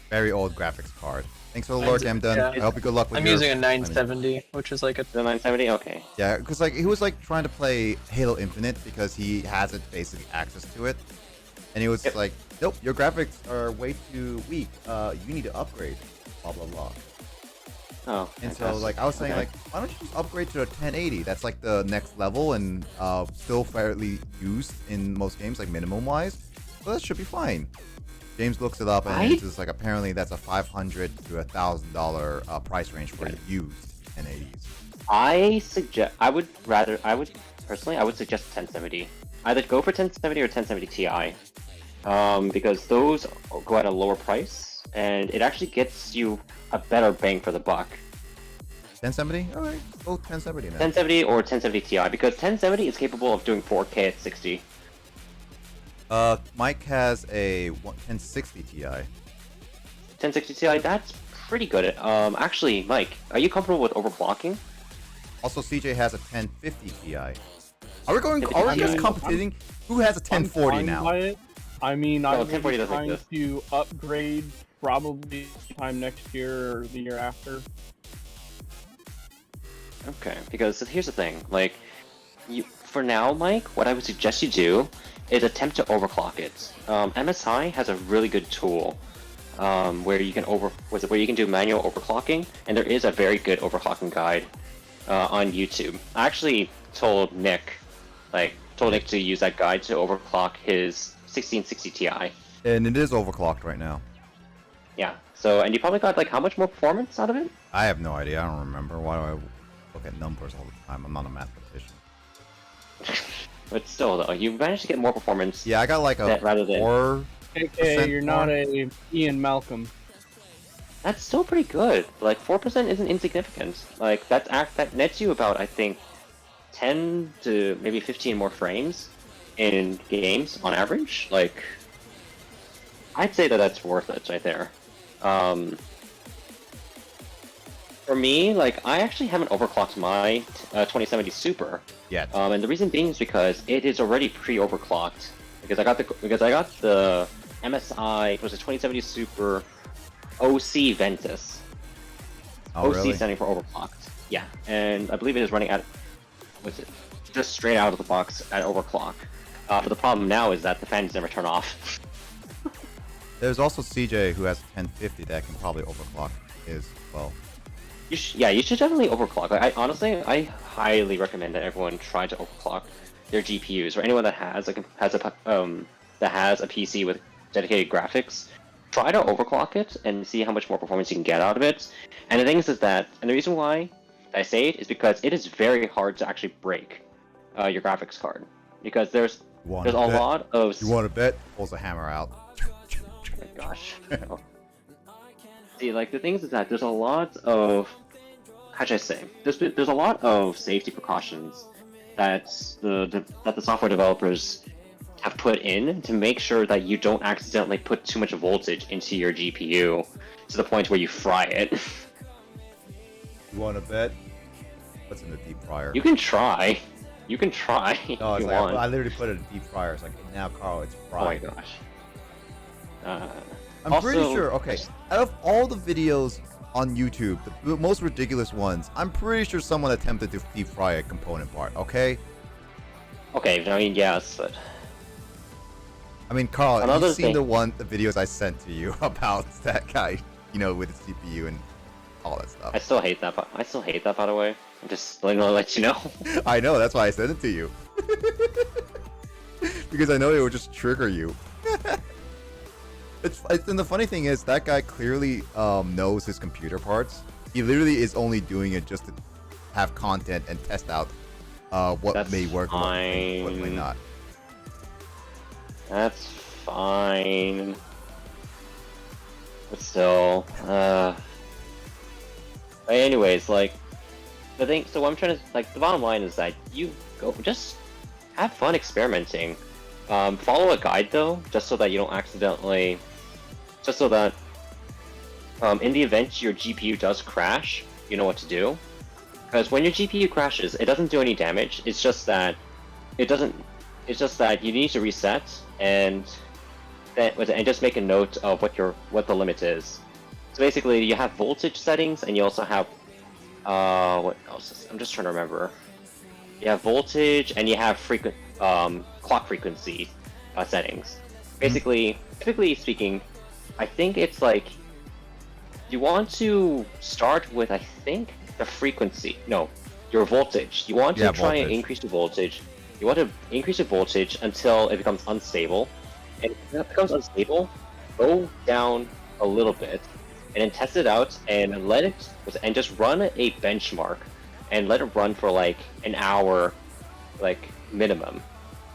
very old graphics card. Thanks for the Lord, I'm done. Yeah. I hope you good luck with I'm your... using a 970, which is like a The 970. Okay. Yeah, because like he was like trying to play Halo Infinite because he hasn't basically access to it, and he was Yep. like, "Nope, your graphics are way too weak. You need to upgrade." Blah blah blah. Oh. And so fantastic. like I was saying Okay. like, why don't you just upgrade to a 1080? That's like the next level and still fairly used in most games, like minimum wise. So that should be fine. James looks it up and Right? it's just like apparently that's a $500 to $1,000 price range for used 1080s. I would personally suggest 1070. Either go for 1070 or 1070 Ti. Because those go at a lower price and it actually gets you a better bang for the buck. 1070? All right, go 1070 then. 1070 or 1070 Ti because 1070 is capable of doing 4K at 60. Mike has a 1060 Ti. 1060 Ti, that's pretty good. Actually, Mike, are you comfortable with overclocking? Also, CJ has a 1050 Ti. Are we going? If Are we it's just Ti. competing? Who has a 1040 I'm fine now? by it. I mean, No, I'm 1040 doesn't trying exist. to upgrade probably sometime next year or the year after. Okay, because here's the thing, like, for now, Mike, what I would suggest you do is attempt to overclock it. MSI has a really good tool where you can where you can do manual overclocking, and there is a very good overclocking guide on YouTube. I actually told Nick to use that guide to overclock his 1660 Ti. And it is overclocked right now. Yeah. So, and you probably got like how much more performance out of it? I have no idea. I don't remember. Why do I look at numbers all the time? I'm not a mathematician. But still, though, you managed to get more performance. Yeah, I got like a Rather than- 4. AKA, you're not more. a Ian Malcolm. That's still pretty good. Like 4% isn't insignificant. Like that nets you about I think 10 to maybe 15 more frames in games on average. Like I'd say that's worth it right there. For me, like I actually haven't overclocked my 2070 Super. Yet. And the reason being is because it is already pre-overclocked. Because I got the MSI, it was a 2070 Super OC Ventus. Oh, OC really? standing for overclocked. Yeah, and I believe it is running at, just straight out of the box at overclock. But the problem now is that the fans never turn off. There's also CJ who has a 1050 that can probably overclock his as well. Yeah, you should definitely overclock. Like, I highly recommend that everyone try to overclock their GPUs, or anyone that has a PC with dedicated graphics. Try to overclock it and see how much more performance you can get out of it. And the thing is that, and the reason why I say it is because it is very hard to actually break your graphics card, because there's a lot of. You want to bet? Pulls a hammer out. Oh my gosh. Oh. See, like the thing is that there's a lot of, how should I say? There's a lot of safety precautions that the software developers have put in to make sure that you don't accidentally put too much voltage into your GPU to the point where you fry it. You want to bet? What's in the deep fryer? You can try. You can try. No, if it's you like want. I literally put it in deep fryer. It's like, now, Carl, it's Oh my fried. gosh. I'm pretty also- sure. Okay, out of all the videos on YouTube, the most ridiculous ones, I'm pretty sure someone attempted to deep fry a component part. Okay. Okay, I mean, yes, but I mean, Carl, Another you've seen thing- the videos I sent to you about that guy, with the CPU and all that stuff. I still hate that. I still hate that, by the way. I'm just letting let you know. I know, that's why I sent it to you. Because I know it would just trigger you. And the funny thing is, that guy clearly knows his computer parts. He literally is only doing it just to have content and test out what That's may work and what may fine. not. That's fine. But still, but anyways, like, the thing, so what I'm trying to, like, the bottom line is that you just have fun experimenting. Follow a guide though, just so that you don't accidentally, just so that, in the event your GPU does crash, you know what to do. Because when your GPU crashes, it doesn't do any damage, it's just that you need to reset and just make a note of what the limit is. So basically, you have voltage settings, and you also have what else? I'm just trying to remember. You have voltage, and you have clock frequency settings. Basically, typically speaking, I think it's like you want to start with, I think, the frequency. No, your voltage. You want to try and increase the voltage. You want to increase the voltage until it becomes unstable. And when it becomes unstable, go down a little bit, and then test it out and just run a benchmark, and let it run for like an hour, like minimum,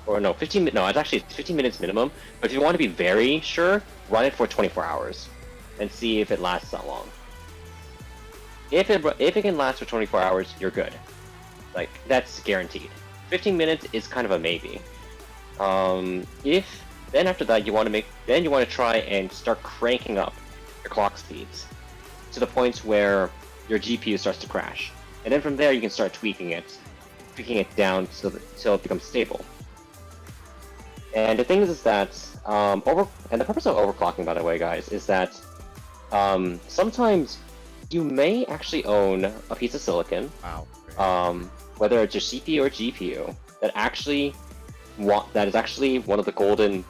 or no, 15. No, it's actually 15 minutes minimum. But if you want to be very sure, run it for 24 hours, and see if it lasts that long. If it can last for 24 hours, you're good. Like, that's guaranteed. 15 minutes is kind of a maybe. Then after that, you want to try and start cranking up your clock speeds to the point where your GPU starts to crash, and then from there you can start tweaking it down till it becomes stable. And the thing is that and the purpose of overclocking, by the way, guys, is that sometimes you may actually own a piece of silicon. Wow. Whether it's your CPU or GPU, that is actually one of the golden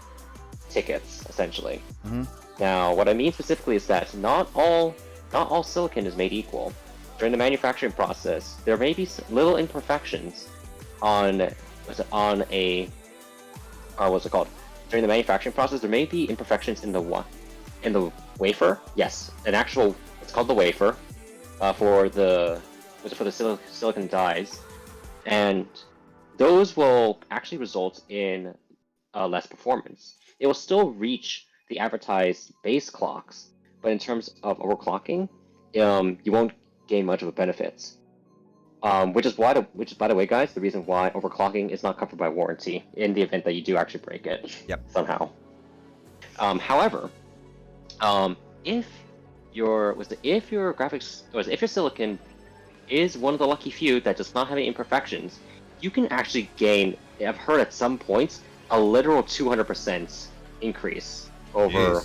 tickets, essentially. Mm-hmm. Now, what I mean specifically is that not all silicon is made equal. During the manufacturing process, there may be little imperfections during the manufacturing process, there may be imperfections in the wafer. Yes, it's called the wafer for the silicon dies, and those will actually result in less performance. It will still reach the advertised base clocks, but in terms of overclocking, you won't gain much of a benefit. Which is, by the way, guys, the reason why overclocking is not covered by warranty in the event that you do actually break it. Yep. Somehow. However, if your silicon is one of the lucky few that does not have any imperfections, you can actually gain, I've heard at some points, a literal 200% increase over,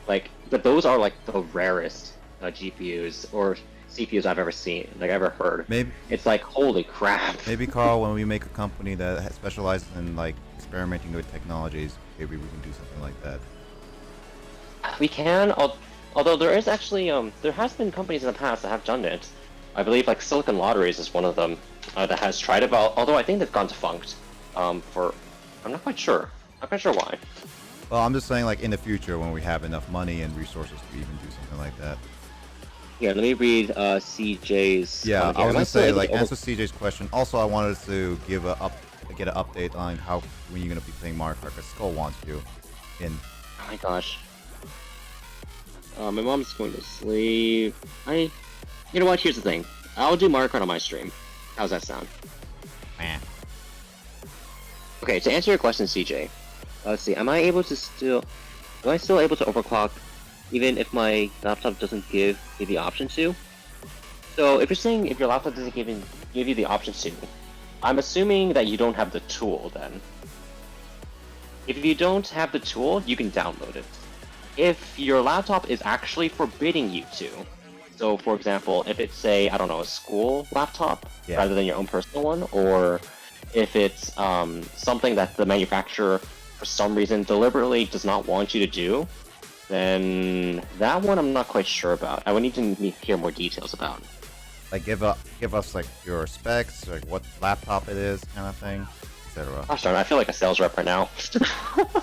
but those are like the rarest GPUs or CPUs I've ever heard. Maybe it's like, holy crap. Maybe, Carl, when we make a company that specializes in like experimenting with technologies, maybe we can do something like that. We can, although there is actually there has been companies in the past that have done it. I believe like Silicon Lotteries is one of them that has tried it. Although I think they've gone defunct. For I'm not quite sure. Not quite sure why. Well, I'm just saying, like in the future when we have enough money and resources to even do something like that. Yeah, let me read CJ's. Yeah, comment I here. was Am gonna say still like able to answer CJ's question. Also, I wanted to get an update on how when you're gonna be playing Mario Kart. 'Cause Skull wants you. In Oh my gosh. My mom's going to sleep. You know what? Here's the thing. I'll do Mario Kart on my stream. How's that sound? man, Okay, to answer your question, CJ. Let's see. Am I still able to overclock even if my laptop doesn't give me the option to? So if you're saying if your laptop doesn't give you the option to, I'm assuming that you don't have the tool then. If you don't have the tool, you can download it. If your laptop is actually forbidding you to, so for example, if it's I don't know, a school laptop rather than your own personal one, or if it's something that the manufacturer for some reason deliberately does not want you to do, then that one I'm not quite sure about. I would need to hear more details about. like give us like your specs, like what laptop it is, kind of thing, etc. Gosh darn, I feel like a sales rep right now.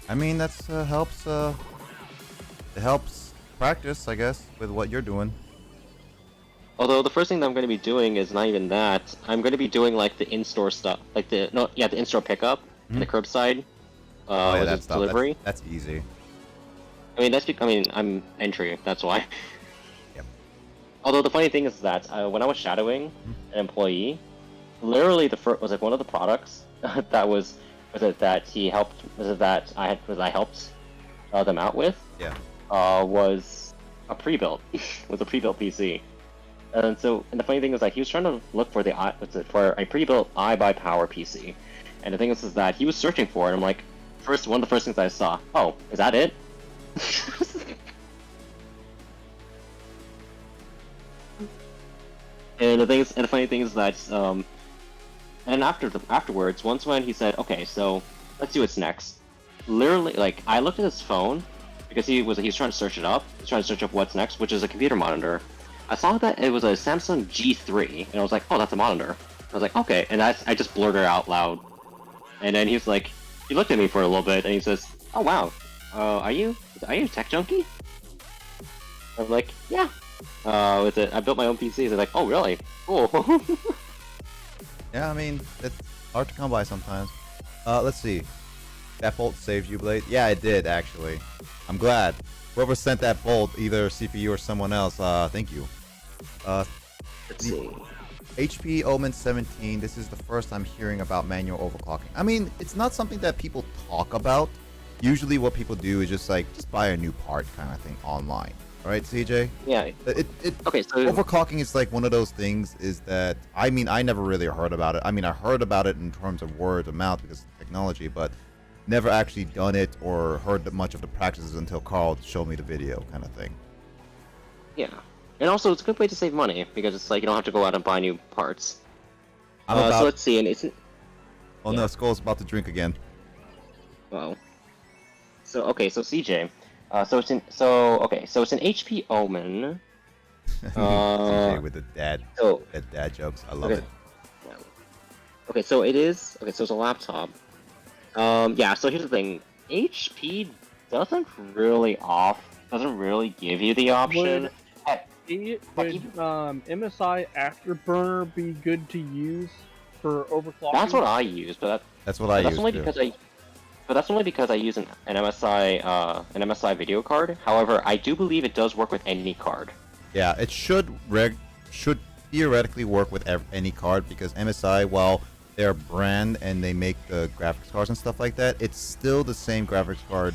I mean, that's helps. It helps practice, I guess, with what you're doing. Although the first thing that I'm going to be doing is not even that. I'm going to be doing like the in-store stuff, like the in-store pickup and the curbside. That's delivery. That's easy. I mean, I'm entry. That's why. Yep. Although the funny thing is that when I was shadowing an employee, literally the first was like one of the products that I helped them out with. Yeah. Was a pre-built PC. And the funny thing is that he was trying to look for for a pre-built iBuyPower PC, and the thing is that he was searching for it. And I'm like, one of the first things I saw. Oh, is that it? And the funny thing is that and afterwards, once when he said, okay, so let's see what's next. Literally, like I looked at his phone because he was trying to search it up. He's trying to search up what's next, which is a computer monitor. I saw that it was a Samsung G3, and I was like, oh, that's a monitor. I was like, okay, and I just blurted it out loud. And then he looked at me for a little bit, and he says, oh wow, are you a tech junkie? I'm like, yeah. I built my own PC. They're like, oh really? Cool. Yeah, I mean, it's hard to come by sometimes. Let's see. That bolt saved you, Blade? Yeah, it did, actually. I'm glad. Whoever sent that bolt, either CPU or someone else, thank you. Let's see. HP Omen 17, this is the first I'm hearing about manual overclocking. I mean, it's not something that people talk about. Usually what people do is just buy a new part kind of thing online. Alright, CJ? Yeah. Okay, so overclocking is like one of those things is that, I mean, I never really heard about it. I mean, I heard about it in terms of word of mouth because of technology, but never actually done it or heard much of the practices until Carl showed me the video kind of thing. Yeah. And also, it's a good way to save money because it's like you don't have to go out and buy new parts. So let's see, and it's. Oh no, Skull's about to drink again. Wow. So CJ, so it's an HP Omen. CJ with the dad jokes. I love it. Yeah. Okay, so it is. Okay, so it's a laptop. Yeah. So here's the thing. HP doesn't really give you the option. Would MSI Afterburner be good to use for overclocking? That's what I use, but that's what I use. That's only because I use an MSI video card. However, I do believe it does work with any card. Yeah, it should theoretically work with any card because MSI, while they're a brand and they make the graphics cards and stuff like that, it's still the same graphics card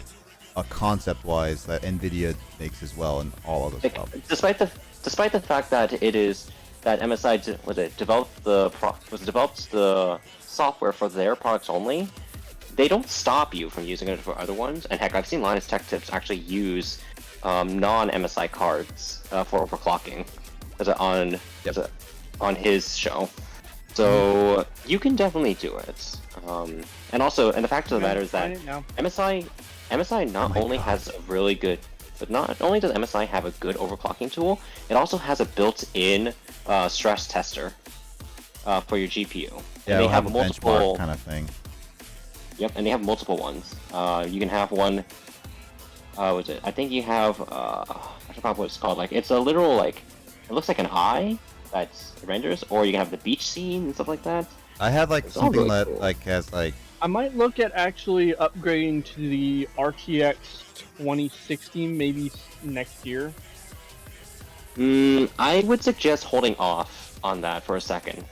concept-wise that NVIDIA makes as well and all other stuff. Despite the fact that MSI developed the software for their products only, they don't stop you from using it for other ones. And heck, I've seen Linus Tech Tips actually use non-MSI cards for overclocking on his show. So you can definitely do it. And also, and the fact of the matter is Trying that it now. MSI not Oh my only God. has a really good, but not only does MSI have a good overclocking tool, it also has a built-in stress tester for your GPU. And Yeah, they we'll have have a multiple. benchmark kind of thing. Yep, and they have multiple ones. You can have one. What's it? I think you have. I forgot what it's called. Like, it's a literal like. It looks like an eye that renders, or you can have the beach scene and stuff like that. I have like It's all something really that cool. like has like I might look at actually upgrading to the RTX 2060 maybe next year. I would suggest holding off on that for a second,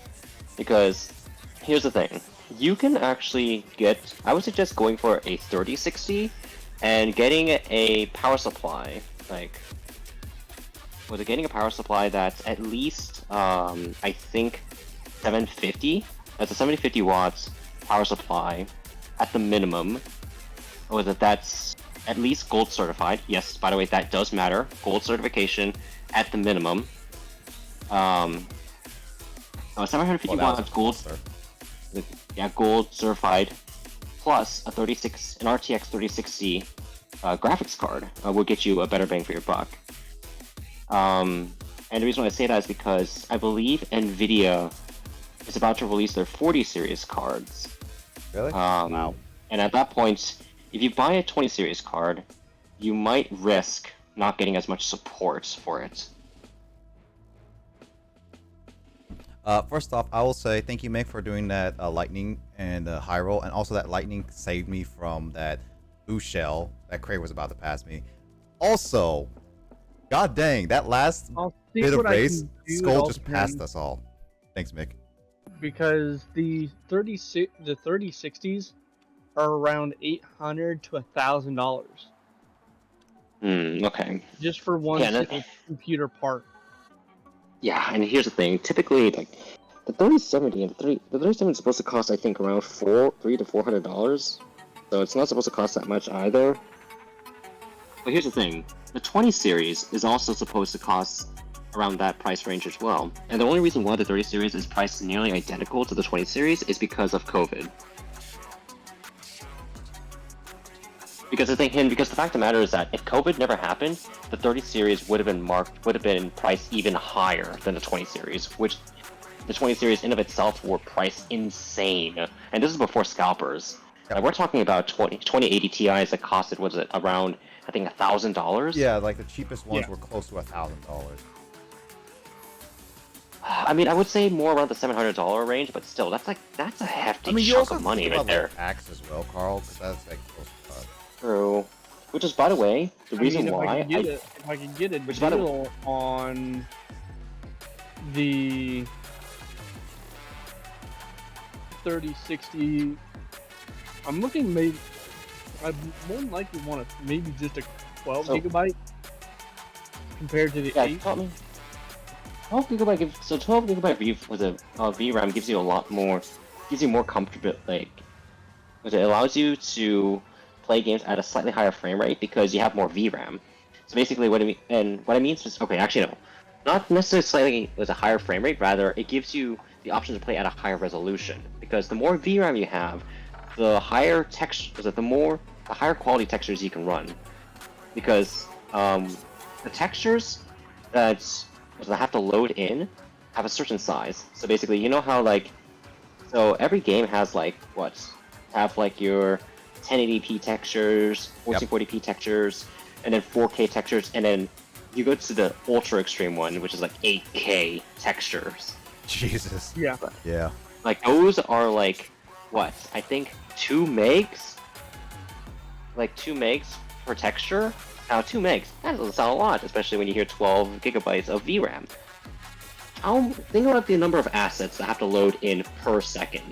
because here's the thing: you can actually get. I would suggest going for a 3060 and getting a power supply. Like, was it getting a power supply that's at least I think 750? That's a 750 watts power supply at the minimum. Or was it that's at least gold certified? Yes, by the way, that does matter. Gold certification at the minimum. 750 well, that was watts a gold. cluster. Yeah, gold certified, plus an RTX 3060 graphics card will get you a better bang for your buck. And the reason why I say that is because I believe Nvidia is about to release their 40 series cards. Really? Wow. And at that point, if you buy a 20 series card, you might risk not getting as much support for it. First off, I will say thank you, Mick, for doing that lightning and high roll, and also that lightning saved me from that ooh shell that Craig was about to pass me. Also, god dang, that last I'll see bit of what I race, can do. Skull It just all passed depends, us all. Thanks, Mick. because the 3060s are around $800 to $1,000 Okay. just for one Yeah, that- single computer part. Yeah, and here's the thing. Typically, like the 3070 and the 3070 is supposed to cost, I think, around $300 to $400. So it's not supposed to cost that much either. But here's the thing: the 20 series is also supposed to cost around that price range as well. And the only reason why the 30 series is priced nearly identical to the 20 series is because of COVID. Because the fact of the matter is that if COVID never happened, the 30 series would have been priced even higher than the 20 series, which the 20 series in of itself were priced insane. And this is before scalpers. Yep. Like, we're talking about 2080 Ti's that costed, was it around, I think, $1,000? Yeah, like the cheapest ones Yeah. were close to $1,000. I mean, I would say more around the $700 range, but still, that's a hefty I mean, you chunk also of money think right about there. like tax as well, Carl, because that's like close to cut. True. Which is, by the way, the reason if why if I could get a Which, by the- deal on the 3060, I'm looking maybe. I more than likely want to maybe just a 12 So- gigabyte compared to the Yeah, 8. tell me. 12 gigabyte gives, so 12 gigabyte with a VRAM gives you a lot more, gives you more comfortable, like, it allows you to play games at a slightly higher frame rate because you have more VRAM. So basically what I mean is, okay, actually no, not necessarily slightly with a higher frame rate, rather it gives you the option to play at a higher resolution, because the more VRAM you have, the higher the higher quality textures you can run, because the textures that have to load in have a certain size. So basically, you know how like, so every game has like have like your 1080p textures, 1440p textures, and then 4K textures, and then you go to the ultra extreme one, which is like 8K textures. Jesus. Yeah. Yeah. Like those are like I think 2 megs? Like 2 megs per texture? Now 2 megs, that doesn't sound a lot, especially when you hear 12 gigabytes of VRAM. Think about the number of assets that have to load in per second.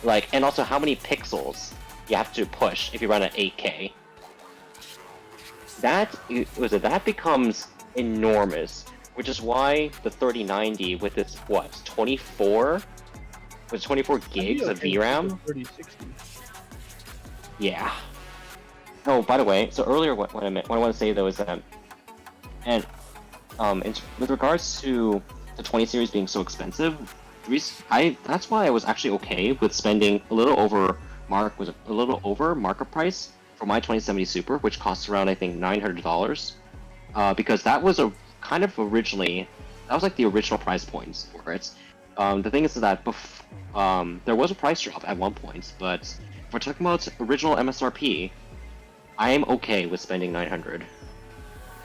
Like, and also how many pixels you have to push if you run at 8K. That becomes enormous, which is why the 3090 with its 24 gigs of VRAM. 3060. Yeah. Oh, by the way, so earlier what I want to say though is that, with regards to the 20 series being so expensive, that's why I was actually okay with spending a little over market price for my 2070 Super, which costs around I think $900. Because that was a kind of originally that was like the original price points for it. The thing is that there was a price drop at one point, but if we're talking about original MSRP, I am okay with spending 900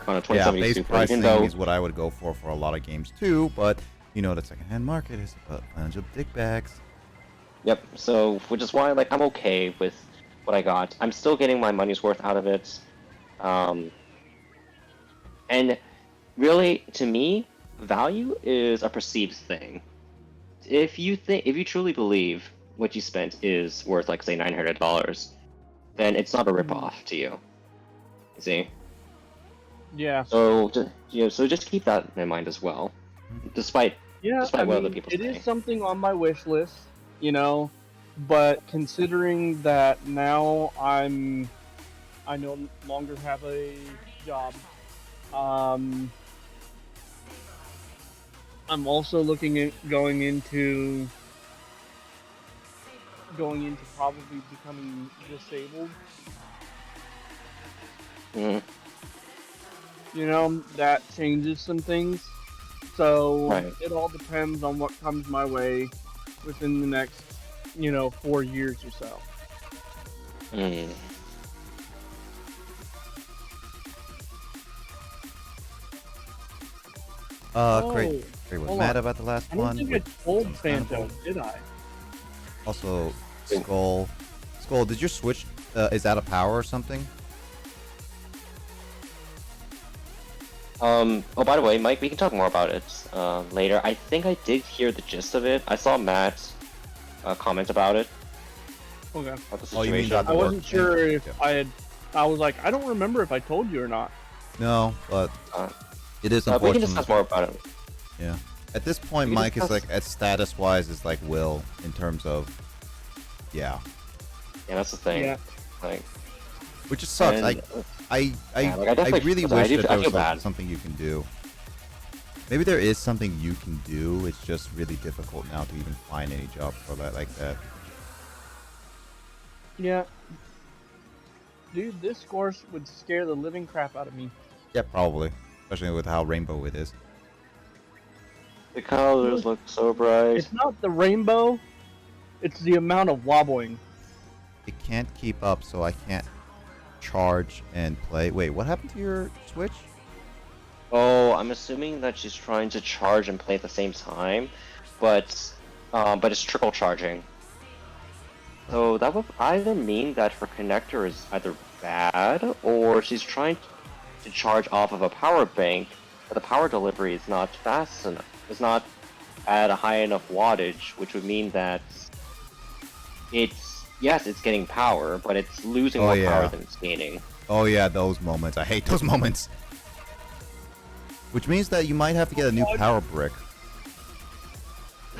on a 2070 base Super, pricing even though is what I would go for a lot of games too, but you know the secondhand market is a bunch of dick bags. Yep. So, which is why, like, I'm okay with what I got. I'm still getting my money's worth out of it. And really, to me, value is a perceived thing. If you truly believe what you spent is worth, like, say, $900, then it's not a ripoff to you. You see? Yeah. So, so just keep that in mind as well. Despite Yeah, I what other mean, people it say. is something on my wish list, you know, but considering that now I no longer have a job, I'm also looking at going into probably becoming disabled. Mhm. You know, that changes some things. So Right. it all depends on what comes my way within the next, 4 years or so. Mm. Great. Great was hold mad on. about the last I don't one. think I which told is understandable. Phantom, did I? Also, Skull. Skull, did your Switch, is out of power or something? Oh, by the way, Mike, we can talk more about it later. I think I did hear the gist of it. I saw Matt comment about it. Okay. About the Oh, you mean situation. that- I wasn't work. sure if Yeah. I was like, I don't remember if I told you or not. No, but Uh, it is we can unfortunate. discuss more about it. Yeah. At this point, We can Mike is discuss- like, at status-wise, is like Will in terms of, yeah. Yeah, that's the thing. Yeah. Like, Which just sucks. and- I Yeah, like, I definitely- really I wish do- that I there feel was like, bad. something you can do. Maybe there is something you can do. It's just really difficult now to even find any job for that like that. Yeah. Dude, this course would scare the living crap out of me. Yeah, probably. Especially with how rainbow it is. the colors look so bright. It's not the rainbow, it's the amount of wobbling. It can't keep up, so I can't charge and play. Wait, what happened to your Switch? Oh, I'm assuming that she's trying to charge and play at the same time, but it's trickle charging. So that would either mean that her connector is either bad, or she's trying to charge off of a power bank, but the power delivery is not fast enough. It's not at a high enough wattage, which would mean that it's getting power, but it's losing more power than it's gaining. Oh yeah, those moments. I hate those moments. Which means that you might have to get a new power brick.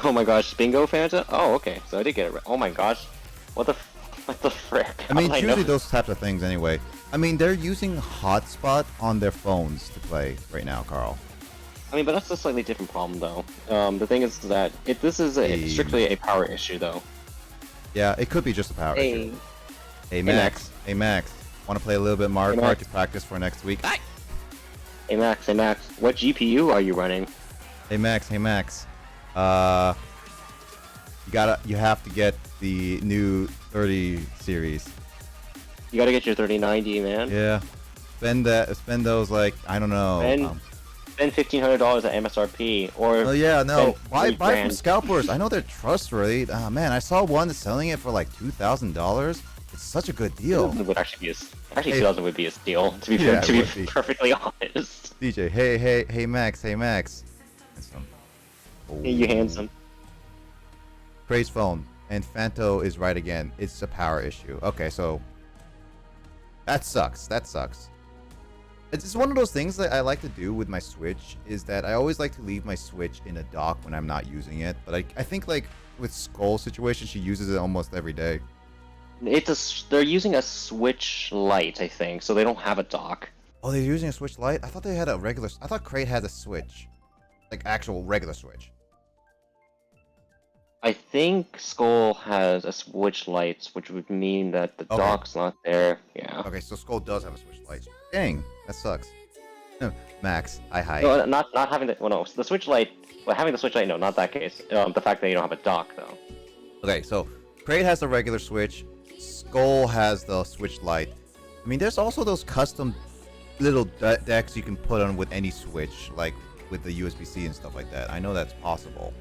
Oh my gosh, bingo, Fanta? Oh, okay, so I did get it right. Oh my gosh, what the frick? I mean, How it's did know? usually those types of things anyway. I mean, they're using hotspot on their phones to play right now, Carl. I mean, but that's a slightly different problem, though. The thing is that this is strictly a power issue, though. Yeah, it could be just a power issue. Hey Max. Hey Max, want to play a little bit Mario Hey, Kart Max. to practice for next week? Hey Max, what GPU are you running? Hey Max, you have to get the new 30 series. You gotta get your 3090, man. Yeah, spend those like I don't know. Spend $1,500 at MSRP, or Oh yeah, no, spend buy from $3,000. scalpers. I know they're trustworthy. Man, I saw one that's selling it for like $2,000. It's such a good deal. 2000 would actually Hey. 2000 would be a steal. To be Yeah, it to be would be. perfectly honest. DJ, hey Max. Handsome. Hey, you handsome. Praise phone. And Fanto is right again. It's a power issue. Okay, so that sucks. It's just one of those things that I like to do with my Switch is that I always like to leave my Switch in a dock when I'm not using it. But I think like with Skull situation, she uses it almost every day. They're using a Switch Lite, I think, so they don't have a dock. Oh, they're using a Switch Lite? I thought they had a regular. I thought Crate had a Switch, like actual regular Switch. I think Skull has a Switch Lite, which would mean that the Okay. dock's not there. Yeah. Okay, so Skull does have a Switch Lite. Dang, that sucks. Max, hi. No, not having the. Well, no, the Switch Lite. Well, having the Switch Lite, no, not that case. The fact that you don't have a dock, though. Okay, so Crate has the regular Switch. Skull has the Switch Lite. I mean, there's also those custom little decks you can put on with any Switch, like with the USB-C and stuff like that. I know that's possible.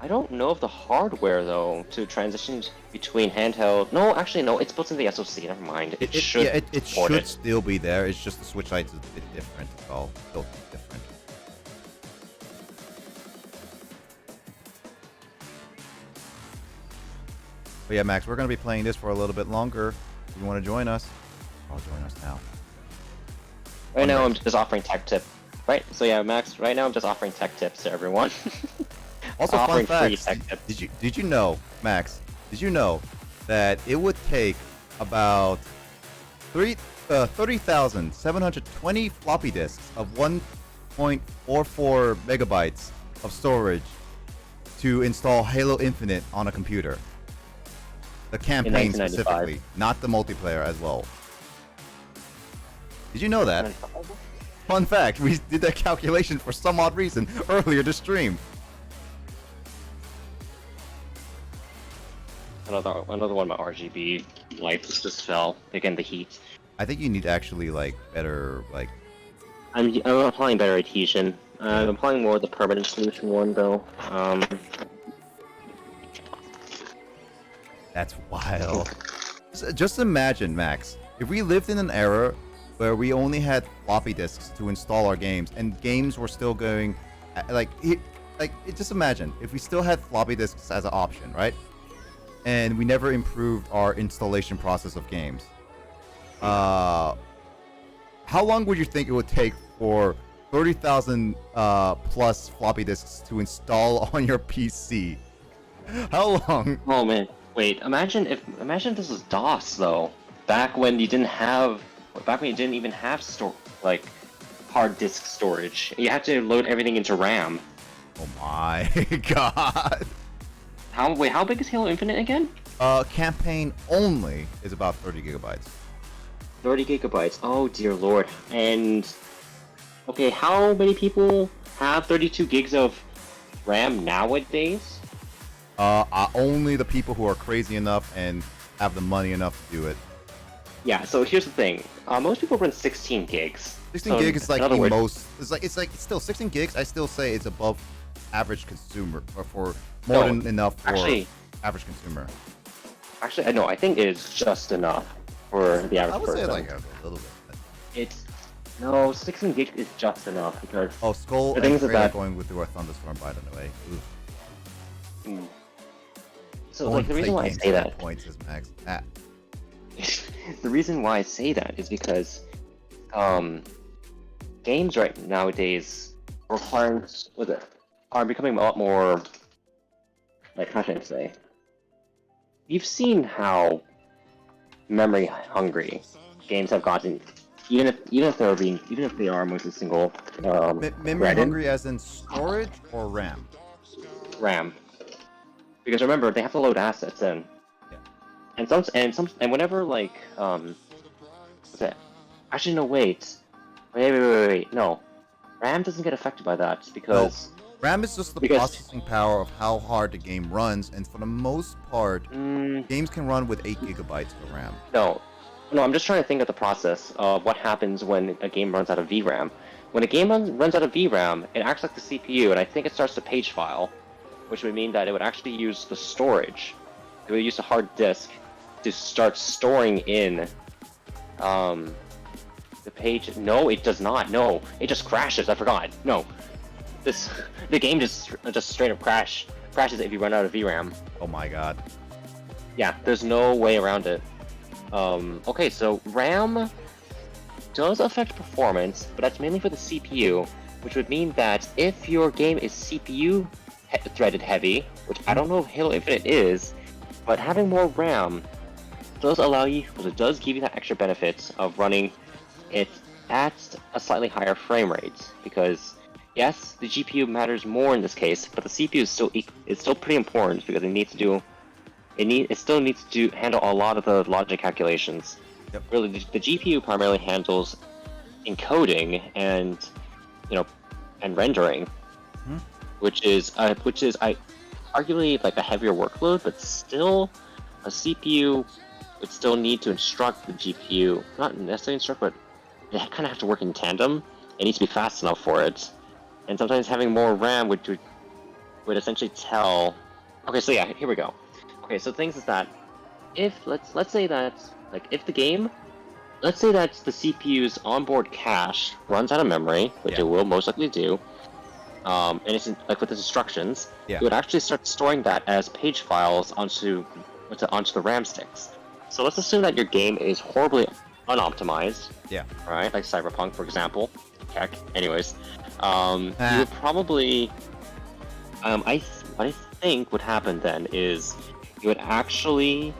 I don't know if the hardware though to transition between handheld. No, actually, no. It's built into the SoC. Never mind. It should. Yeah, it support should it. still be there. It's just the Switch Lite is a bit different. It's all built different. But yeah, Max, we're gonna be playing this for a little bit longer. If you want to join us, join us now. Right now, I'm just offering tech tip. Right. So yeah, Max. Right now, I'm just offering tech tips to everyone. Also, fun offering free fact: tech tips. did you know, Max? Did you know that it would take about 30,720 floppy disks of 1.44 megabytes of storage to install Halo Infinite on a computer? The campaign 1995. specifically, not the multiplayer as well. Did you know that? Fun fact: we did that calculation for some odd reason earlier this stream. Another one of my RGB lights just fell. Again, the heat. I think you need actually like better like. I'm applying better adhesion. I'm applying more of the permanent solution one though. That's wild. Just imagine, Max, if we lived in an era where we only had floppy disks to install our games, and games were still going, just imagine if we still had floppy disks as an option, right? And we never improved our installation process of games. How long would you think it would take for 30,000 plus floppy disks to install on your PC? How long? Oh man, wait. Imagine if this was DOS though. Back when you didn't even have hard disk storage. You had to load everything into RAM. Oh my god. How big is Halo Infinite again? Campaign only is about 30 gigabytes. 30 gigabytes. Oh dear lord. And okay, how many people have 32 gigs of RAM nowadays? Only the people who are crazy enough and have the money enough to do it. Yeah, so here's the thing. Most people run 16 gigs. 16 gigs is like the most. It's still 16 gigs. I still say it's above average consumer, or for more than enough for average consumer. Actually, no, I think it is just enough for the average person. I would say like a little bit. No, 16 gigs is just enough because. Oh, Skull and Frey are going through a thunderstorm, by the way. So like the reason why I say that. Points is Max. The reason why I say that is because games right nowadays are becoming a lot more, like, how should I say? You've seen how memory hungry games have gotten, even if they are mostly single. Memory hungry as in storage or RAM? RAM. Because remember, they have to load assets in. And whenever like what's that? Actually, no, wait, no, RAM doesn't get affected by that because RAM is just the processing power of how hard the game runs, and for the most part, games can run with 8 gigabytes of RAM. No, I'm just trying to think of the process of what happens when a game runs out of VRAM. When a game runs out of VRAM, it acts like the CPU, and I think it starts to page file, which would mean that it would actually use the storage. It would use a hard disk to start storing in the page. No, it does not. No, it just crashes. I forgot. No, the game just straight up crashes if you run out of VRAM. Oh my god. Yeah, there's no way around it. Okay, so RAM does affect performance, but that's mainly for the CPU, which would mean that if your game is CPU threaded heavy, which I don't know if Halo Infinite is, but having more RAM does allow you, because it does give you that extra benefit of running it at a slightly higher frame rate, because yes, the GPU matters more in this case, but the CPU is still pretty important because it still needs to handle a lot of the logic calculations. Yep. Really, the GPU primarily handles encoding and and rendering, Mhm. which is arguably like a heavier workload, but still a CPU would still need to instruct the GPU, not necessarily instruct, but they kind of have to work in tandem. It needs to be fast enough for it, and sometimes having more RAM would essentially tell. Okay, so yeah, here we go. Okay, so things is that if let's say that like if the game, let's say that the CPU's onboard cache runs out of memory, which Yeah. it will most likely do, and it's like with the instructions, Yeah. it would actually start storing that as page files onto the RAM sticks. So let's assume that your game is horribly unoptimized. Yeah. Right, like Cyberpunk, for example. Heck, anyways, you Ah. would probably, what I think would happen then is it would actually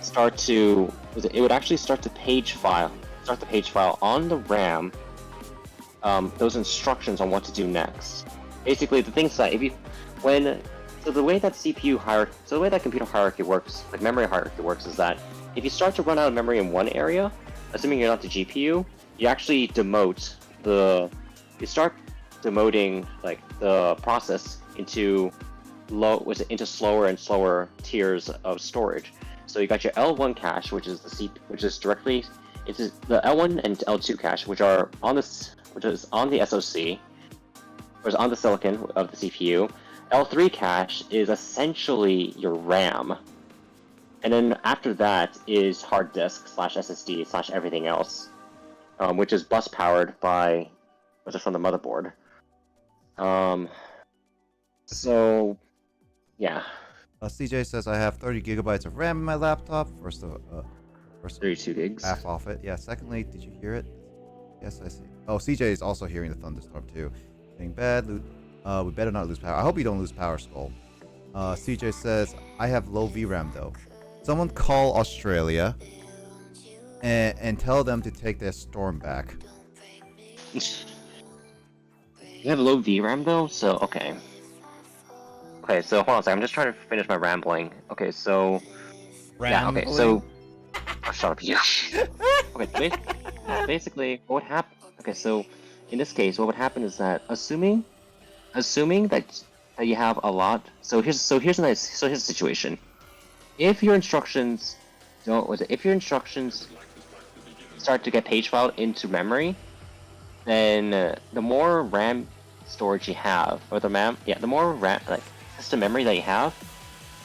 start to start the page file on the RAM, those instructions on what to do next. Basically, the things that the way that computer hierarchy works, like memory hierarchy works, is that if you start to run out of memory in one area, assuming you're not the GPU, you actually start demoting like the process into slower and slower tiers of storage. So you got your L1 cache, which is the L1 and L2 cache, which is on the SoC, or is on the silicon of the CPU. L3 cache is essentially your RAM, and then after that is hard disk / SSD / everything else, which is bus powered by from the motherboard. So yeah. CJ says I have 30 gigabytes of RAM in my laptop. First 32 gigs. half off it. Yeah. Secondly, did you hear it? Yes, I see. Oh, CJ is also hearing the thunderstorm too. Getting bad. We better not lose power. I hope you don't lose power, Skull. CJ says I have low VRAM though. Someone call Australia and tell them to take their storm back. You have low VRAM though, so okay. Okay, so hold on a second. I'm just trying to finish my rambling. Okay, so yeah. Okay, so shut up, you. Okay, basically, what would happen? Okay, so in this case, what would happen is that assuming that you have a lot. So here's the situation. If your instructions start to get page filed into memory, then the more RAM storage you have, or the more RAM system memory that you have,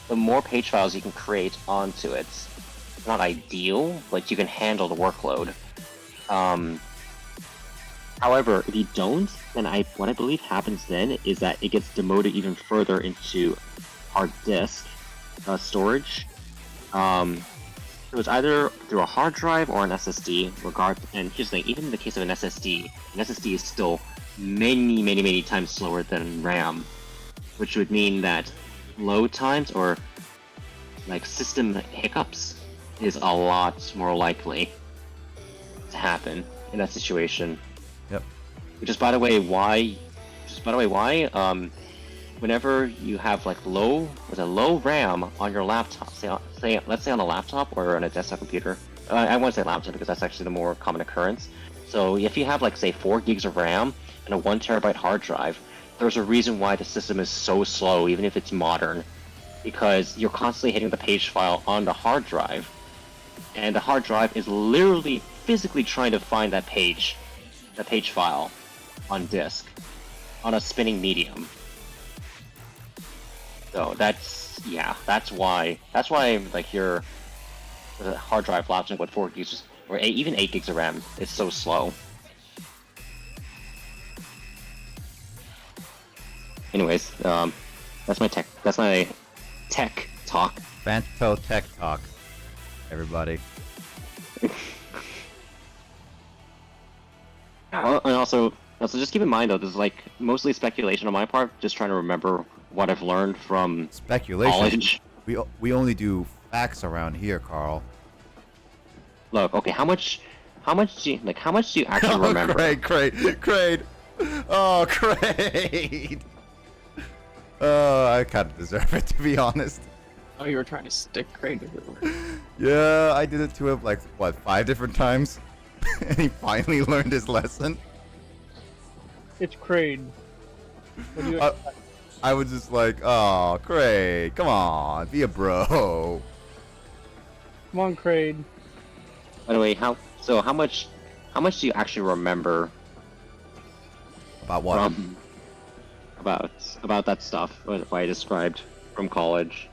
the more page files you can create onto it. It's not ideal, but you can handle the workload. However, if you don't, then what I believe happens then is that it gets demoted even further into hard disk storage. It was either through a hard drive or an SSD. And here's the thing: even in the case of an SSD is still many times slower than RAM, which would mean that load times or like system hiccups is a lot more likely to happen in that situation. Yep. Which is, by the way, why whenever you have like low RAM on your laptop, let's say on a laptop or on a desktop computer. I won't say laptop because that's actually the more common occurrence. So if you have like say 4 gigs of RAM and a 1 terabyte hard drive, there's a reason why the system is so slow, even if it's modern, because you're constantly hitting the page file on the hard drive, and the hard drive is literally physically trying to find that page file on disk on a spinning medium. So that's why like your hard drive laptop with 4 gigs or even 8 gigs of RAM is so slow. Anyways, that's my tech talk. Fanto Tech Talk, everybody. And also just keep in mind though, this is like mostly speculation on my part, just trying to remember what I've learned from Speculation. college. We only do facts around here, Carl. Look, okay, how much do you actually remember? Crade. Oh, great! I kind of deserve it, to be honest. Oh, you were trying to stick Craig everywhere. Yeah, I did it to him like, what, 5 different times? And he finally learned his lesson. It's Kraid. What do you Uh, expect? I was just like, oh, Craig, come on, be a bro. Come on, Kraid. By the way, how much do you actually remember About what? from about that stuff what I described from college?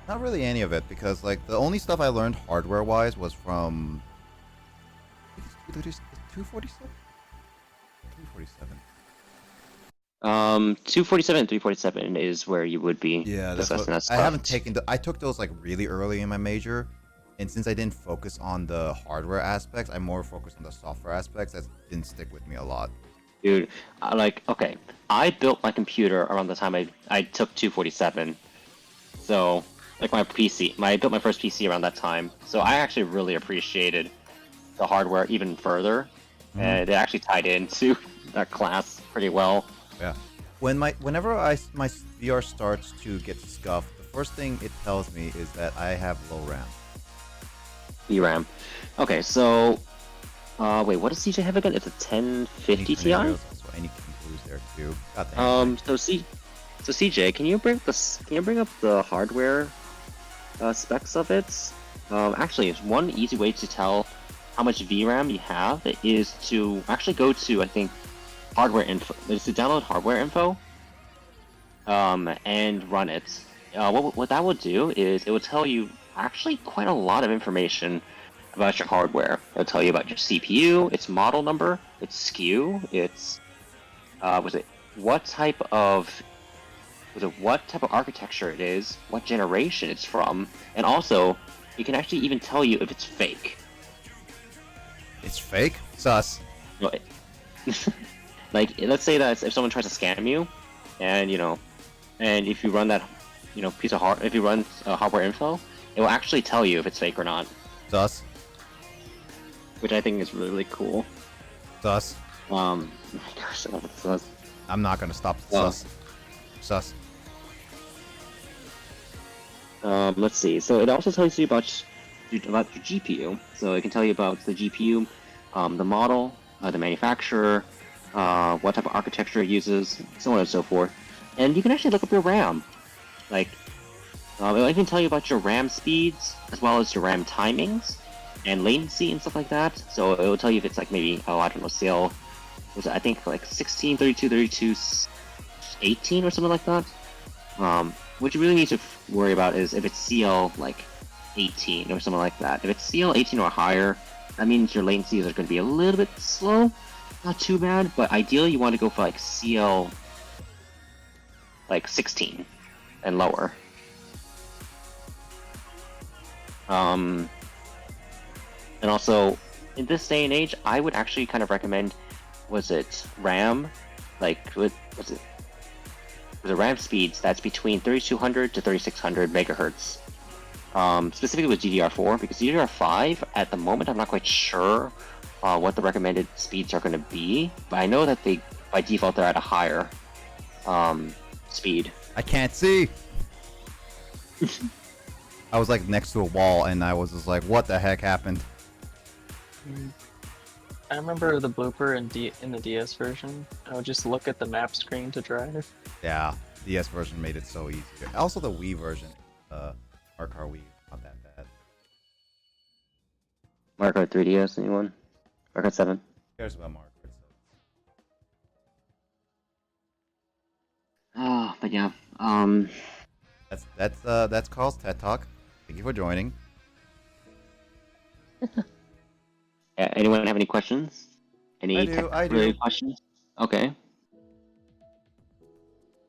Not really any of it, because like the only stuff I learned hardware-wise was from 247. 247. 247 and 347 is where you would be Yeah, that's discussing what that stuff. I haven't taken. I took those like really early in my major, and since I didn't focus on the hardware aspects, I'm more focused on the software aspects. That didn't stick with me a lot. Dude, okay, I built my computer around the time I took 247. So, like I built my first PC around that time. So I actually really appreciated the hardware even further. And it actually tied into that class pretty well. Yeah. Whenever my VR starts to get scuffed, the first thing it tells me is that I have low RAM. VRAM. Okay, so wait, what does CJ have again? It's a 1050 Ti. So any Kangaroos there too. God damn. So CJ, can you bring up the hardware specs of it? Actually, it's one easy way to tell how much VRAM you have is to actually go to, I think, hardware info. Is to download hardware info, and run it. What that will do is it will tell you actually quite a lot of information about your hardware. It'll tell you about your CPU, its model number, its SKU, its what type of architecture it is, what generation it's from, and also it can actually even tell you if it's fake. It's fake? Sus. No, like, let's say that if someone tries to scam you, and and if you run that, if you run hardware info, it will actually tell you if it's fake or not, Sus. which I think is really cool. Sus. Oh my gosh, that's I'm not gonna stop the Well. sus. Sus. let's see. So it also tells you about your GPU. So it can tell you about the GPU, the model, the manufacturer, what type of architecture it uses, so on and so forth. And you can actually look up your RAM. Like, it'll even tell you about your RAM speeds, as well as your RAM timings, and latency and stuff like that. So it will tell you if it's like maybe, I don't know, CL, I think like 16, 32, 32, 18 or something like that. What you really need to worry about is if it's CL like 18 or something like that. If it's CL 18 or higher, that means your latencies are going to be a little bit slow. Not too bad, but ideally you want to go for like CL like 16 and lower. And also, in this day and age, I would actually kind of recommend, RAM? Like, was it RAM speeds that's between 3200 to 3600 megahertz. Specifically with DDR4, because DDR5, at the moment, I'm not quite sure what the recommended speeds are going to be, but I know that by default, they're at a higher speed. I can't see. I was like next to a wall, and I was just like, "What the heck happened?" I remember the blooper in the DS version. I would just look at the map screen to drive. Yeah, DS version made it so easy. Also, the Wii version, our car Wii, not that bad. Mario Kart 3DS, anyone? Mario Kart 7? Who cares about Mario Kart? But yeah, That's Carl's TED Talk. Thank you for joining. anyone have any questions? Any I do. related questions? Okay.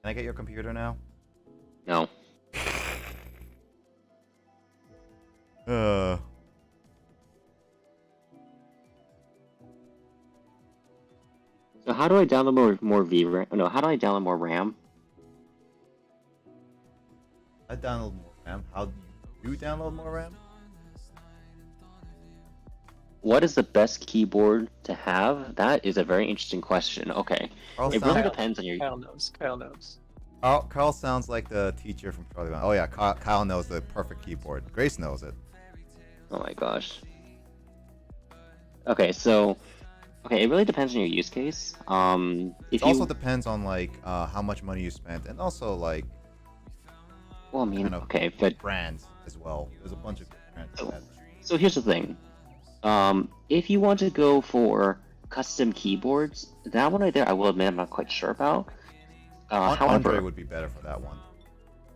Can I get your computer now? No. So how do I download more VRAM? No, how do I download more RAM? I download more RAM. How do you download more RAM? What is the best keyboard to have? That is a very interesting question. Okay, Carl it sounds, really depends on your. Kyle knows. Kyle knows. Carl sounds like the teacher from Charlie Brown. Oh yeah, Kyle knows the perfect keyboard. Grace knows it. Oh my gosh. Okay, so it really depends on your use case. If It also you, depends on like how much money you spent, and also like well, I mean, kind of okay, but brands as well. There's a bunch of brands. so, That, so here's the thing. If you want to go for custom keyboards, that one right there, I will admit I'm not quite sure about. Andre However, would be better for that one.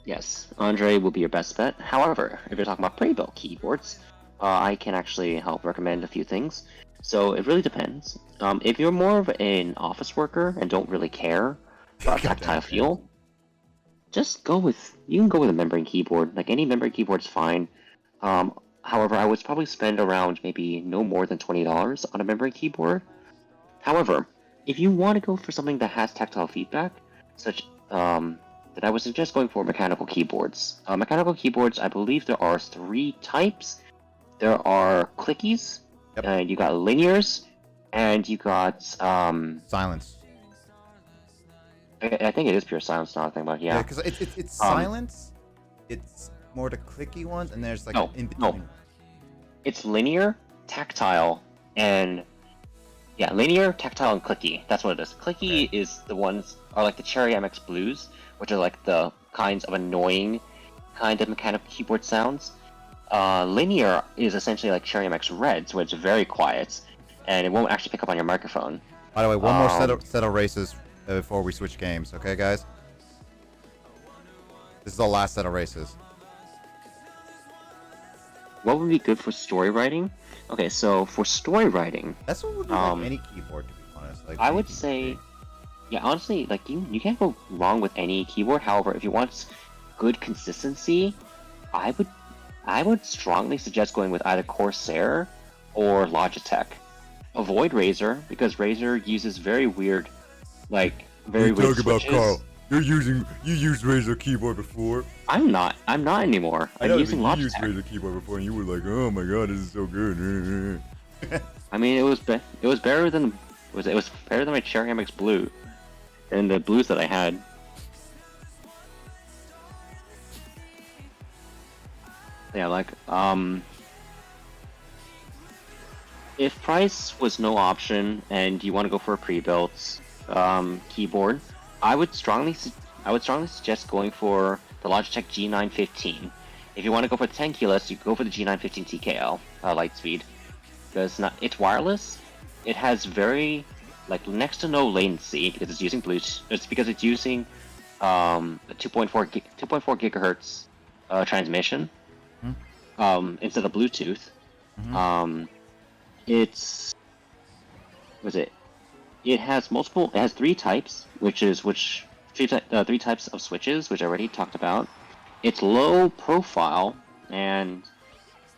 yes, Andre will be your best bet. However, if you're talking about pre-built keyboards, I can actually help recommend a few things. So it really depends. If you're more of an office worker and don't really care about God tactile damn. feel, you can go with a membrane keyboard. Like any membrane keyboard's fine. However, I would probably spend around maybe no more than $20 on a membrane keyboard. However, if you want to go for something that has tactile feedback, such that I would suggest going for mechanical keyboards. Mechanical keyboards, I believe there are 3 types. There are clickies, Yep. and you got linears, and you got Silence. I think it is pure silence now. I think about it, yeah. Because it's silence. It's more the clicky ones, and there's like No, an in no. between. It's linear, tactile, and yeah, linear, tactile, and clicky. That's what it is. Clicky is the ones are like the Cherry MX Blues, which are like the kinds of annoying kind of mechanical keyboard sounds. Linear is essentially like Cherry MX Reds, where it's very quiet, and it won't actually pick up on your microphone. By the way, one more set of races before we switch games. Okay, guys. This is the last set of races. What would be good for story writing? Okay, so for story writing, That's what would be like any keyboard, to be honest. Like I any would keyboard. say, yeah, honestly, like you can't go wrong with any keyboard. However, if you want good consistency, I would strongly suggest going with either Corsair or Logitech. Avoid Razer because Razer uses very weird, weird switches. You used Razer keyboard before. I'm not anymore. I'm using Logitech. Razer keyboard before, and you were like, "Oh my god, this is so good." I mean, it was better than it was better than my Cherry MX Blue, and the blues that I had. Yeah, like if price was no option and you want to go for a pre-built keyboard, I would strongly suggest going for the Logitech G915. If you want to go for the 10 keyless, you go for the G915 TKL Lightspeed. Because it's wireless, it has very next to no latency because it's using Bluetooth. It's because it's using a 2.4 gigahertz transmission instead of Bluetooth. It has 3 types, three types of switches, which I already talked about. It's low profile, and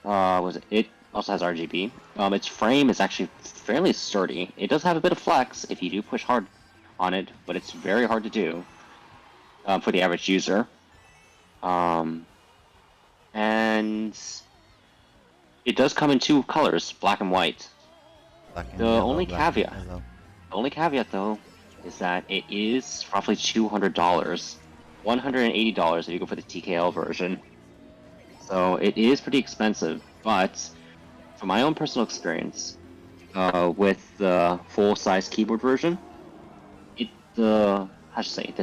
it also has RGB. Its frame is actually fairly sturdy. It does have a bit of flex if you do push hard on it, but it's very hard to do for the average user. And it does come in 2 colors, black and white. The only caveat though is that it is roughly $200, $180 if you go for the TKL version. So it is pretty expensive, but from my own personal experience, with the full-size keyboard version, the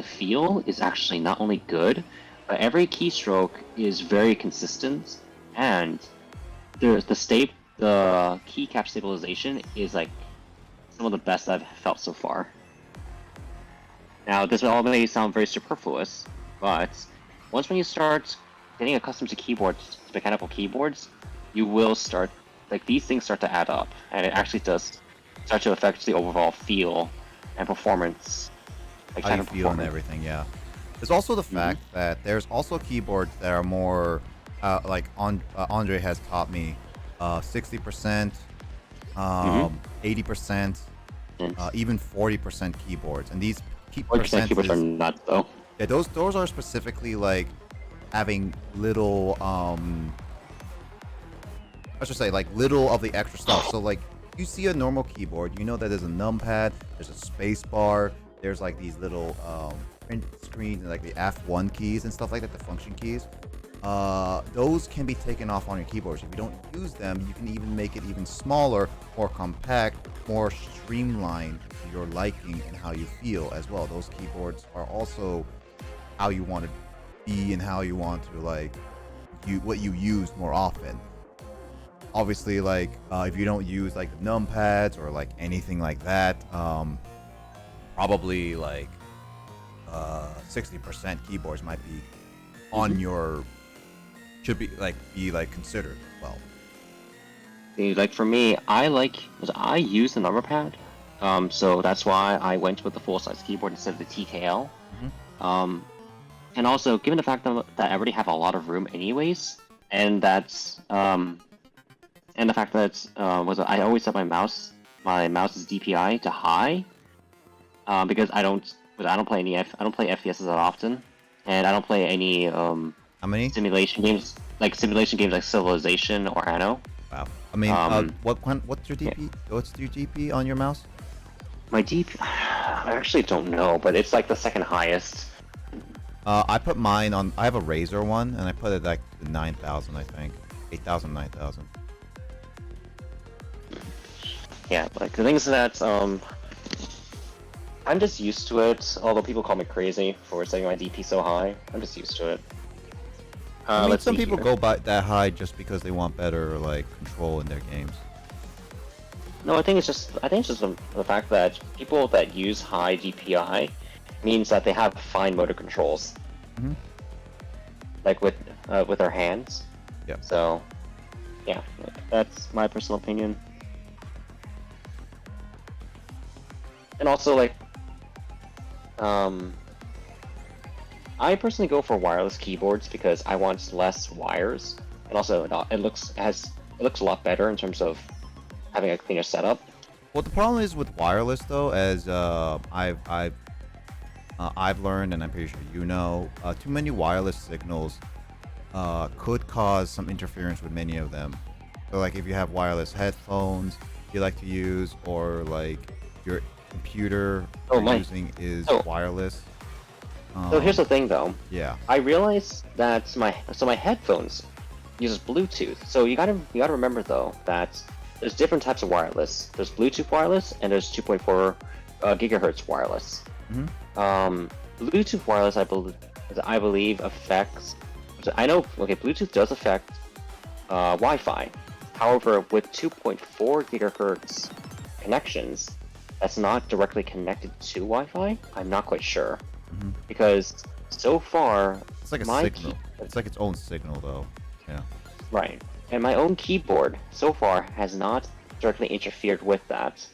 feel is actually not only good, but every keystroke is very consistent, and the keycap stabilization is like some of the best I've felt so far. Now, this all may sound very superfluous, but when you start getting accustomed to mechanical keyboards, you will start, these things start to add up, and it actually does start to affect the overall feel and performance. How you feel and everything, yeah. There's also the fact that there's also keyboards that are more, Andre has taught me, 60%, 80%, even 40% keyboards, and these 40% keyboards are nuts, though. Yeah, those are specifically like having little I should say like little of the extra stuff. So like you see a normal keyboard, you know that there's a numpad, there's a space bar, there's like these little print screens and like the F1 keys and stuff like that, the function keys. Those can be taken off on your keyboards. If you don't use them, you can even make it even smaller, more compact, more streamlined to your liking and how you feel as well. Those keyboards are also how you want to be and how you want to like what you use more often. Obviously, like if you don't use like the numpads or like anything like that, probably like 60% keyboards might be on your should be like considered as well. See, like for me, I use the number pad, so that's why I went with the full-size keyboard instead of the TKL. And also, given the fact that I already have a lot of room anyways, and that's and the fact that I always set my mouse's DPI to high, because I don't play FPS that often, and I don't play any How many simulation games like Civilization or Anno. Wow. I mean, what's your DP? What's your DP on your mouse? My DP, I actually don't know, but it's like the second highest. I put mine on. I have a Razer one, and I put it like 9,000, I think, 8,000, 9,000. Yeah, like the thing is that I'm just used to it. Although people call me crazy for setting my DP so high, I'm just used to it. I mean, some people go by that high just because they want better like control in their games. No, I think it's just the fact that people that use high DPI means that they have fine motor controls, like with their hands. Yeah. So, yeah, that's my personal opinion. And also, like, I personally go for wireless keyboards because I want less wires, and also it looks a lot better in terms of having a cleaner setup. Well, the problem is with wireless though, as I've learned, and I'm pretty sure you know, too many wireless signals could cause some interference with many of them. So like if you have wireless headphones you like to use, or like your computer you're using is wireless. So here's the thing though. Yeah. I realized that my headphones uses Bluetooth. So you gotta remember though that there's different types of wireless. There's Bluetooth wireless and there's 2.4 gigahertz wireless. Bluetooth wireless, I believe affects. I know. Okay, Bluetooth does affect Wi-Fi. However, with 2.4 gigahertz connections, that's not directly connected to Wi-Fi. I'm not quite sure because so far it's like a signal. It's like its own signal though. Yeah. Right. And my own keyboard so far has not directly interfered with that.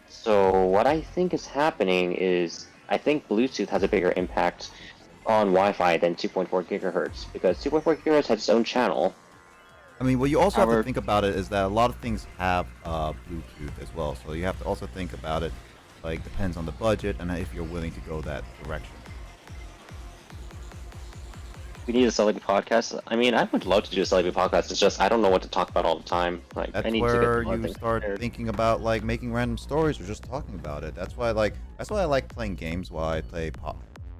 So what I think is happening is I think Bluetooth has a bigger impact on Wi-Fi than 2.4 gigahertz because 2.4 gigahertz has its own channel. I mean, what you also have to think about it is that a lot of things have Bluetooth as well. So you have to also think about it, like depends on the budget and if you're willing to go that direction. We need a celebrity podcast. I mean, I would love to do a celebrity podcast. It's just I don't know what to talk about all the time. Like, that's I need where to get you start thinking about like making random stories or just talking about it. That's why I like playing games while I play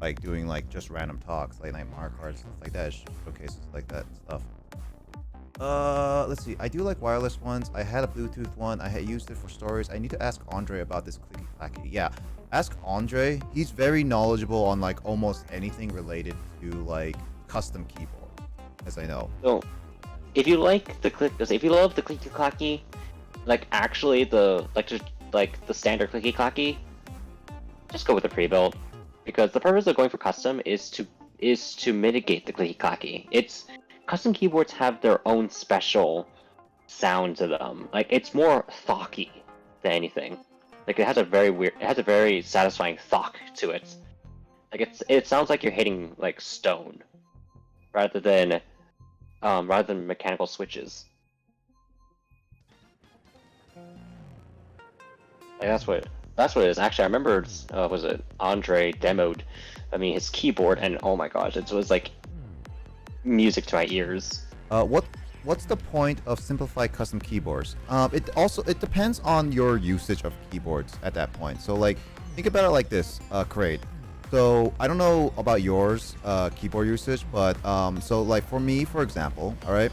like doing like just random talks, late night Mario Kart, stuff like that, showcases like that stuff. Let's see. I do like wireless ones. I had a Bluetooth one. I had used it for stories. I need to ask Andre about this clicky clacky. Yeah, ask Andre. He's very knowledgeable on like almost anything related to like custom keyboard, as I know. So, if you love the clicky clacky, like actually the standard clicky clacky, just go with the pre-built, because the purpose of going for custom is to mitigate the clicky clacky. Custom keyboards have their own special sound to them. Like it's more thocky than anything. Like it has a very satisfying thock to it. Like it sounds like you're hitting like stone, rather than mechanical switches. Like that's what it is. Actually, I remember was it Andre demoed, his keyboard, and oh my gosh, it was like music to my ears. What what's the point of simplified custom keyboards? It depends on your usage of keyboards at that point. So like think about it like this, Kraid. So I don't know about yours, keyboard usage, but so like for me, for example, all right,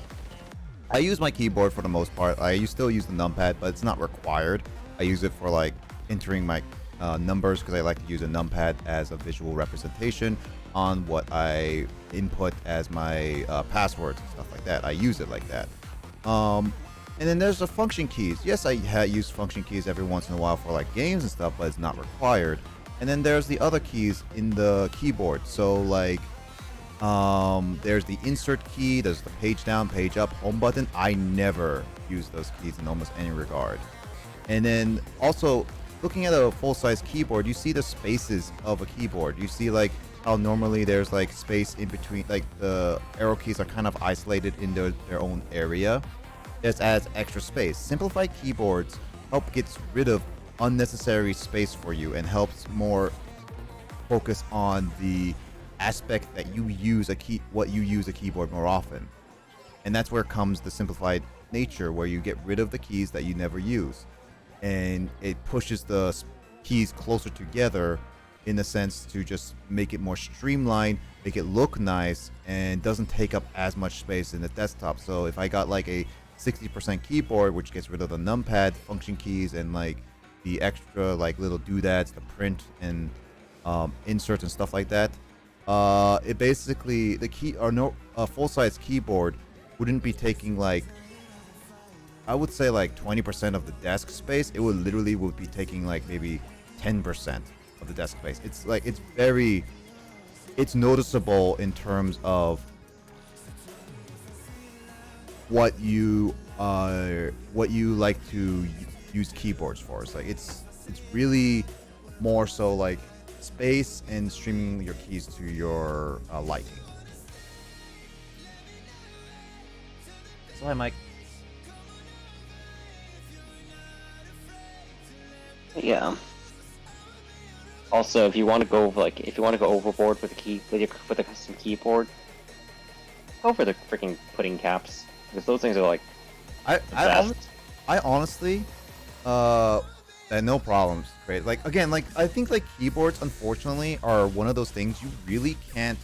I use my keyboard for the most part. Still use the numpad, but it's not required. I use it for like entering my numbers because I like to use a numpad as a visual representation on what I input as my passwords and stuff like that. I use it like that. And then there's the function keys. Yes, I use function keys every once in a while for like games and stuff, but it's not required. And then there's the other keys in the keyboard. So like there's the insert key, there's the page down, page up, home button. I never use those keys in almost any regard. And then also looking at a full-size keyboard, you see the spaces of a keyboard. You see like how normally there's like space in between, like the arrow keys are kind of isolated in their own area. This adds extra space. Simplified keyboards help get rid of unnecessary space for you and helps more focus on the aspect that you use what you use a keyboard more often. And that's where comes the simplified nature, where you get rid of the keys that you never use. And it pushes the keys closer together in the sense to just make it more streamlined, make it look nice, and doesn't take up as much space in the desktop. So if I got like a 60% keyboard, which gets rid of the numpad, function keys, and like the extra like little doodads, the print and inserts and stuff like that, it basically a full-size keyboard wouldn't be taking like, I would say like 20% of the desk space. It would be taking like maybe 10% of the desk space. It's noticeable in terms of what you like to use keyboards for. It's really more so like space and streaming your keys to your liking. So hi, Mike. Yeah. Also, if you want to go overboard with the custom keyboard, go for the freaking pudding caps, because those things are like I honestly, no problems. Great. Like again, like I think like keyboards, unfortunately, are one of those things you really can't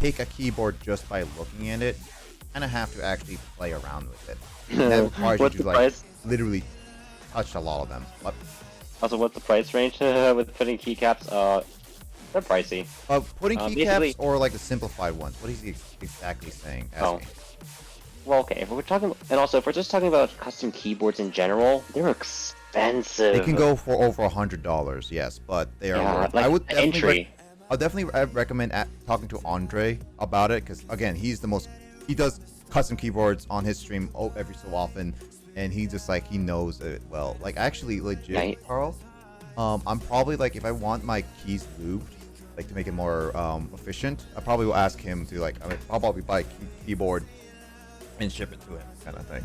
pick a keyboard just by looking at it. Kind of have to actually play around with it. And that requires you to like price? literally touch a lot of them. But Also, what's the price range with putting keycaps? They're pricey. putting keycaps or like the simplified ones. What is he exactly saying? Oh. Well, okay. If we're just talking about custom keyboards in general, they're expensive. They can go for over $100. Yes, but they are. Yeah, worth. like I would definitely. entry. I'll definitely recommend talking to Andre about it, because again, he does custom keyboards on his stream every so often, and he just like he knows it well. Like actually, legit, Right. Carl. I'm probably like, if I want my keys lubed, like to make it more efficient, I probably will ask him to like, I'll probably buy a keyboard and ship it to him, kind of thing.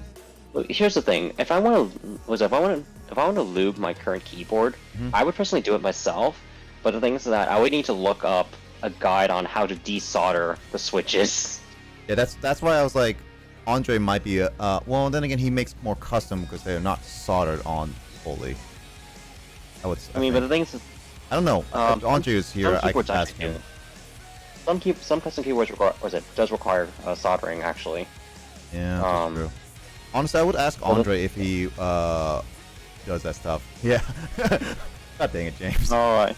Look, here's the thing. If I want to lube my current keyboard, I would personally do it myself. But the thing is that I would need to look up a guide on how to desolder the switches. Yeah, that's why I was like, Andre might be a well. Then again, he makes more custom because they're not soldered on fully. But the thing is, I don't know. If Andre is here, I could ask him. Some custom keyboards does require soldering actually. Yeah, that's true. Honestly, I would ask Andre if he does that stuff. Yeah. God dang it, James. Alright.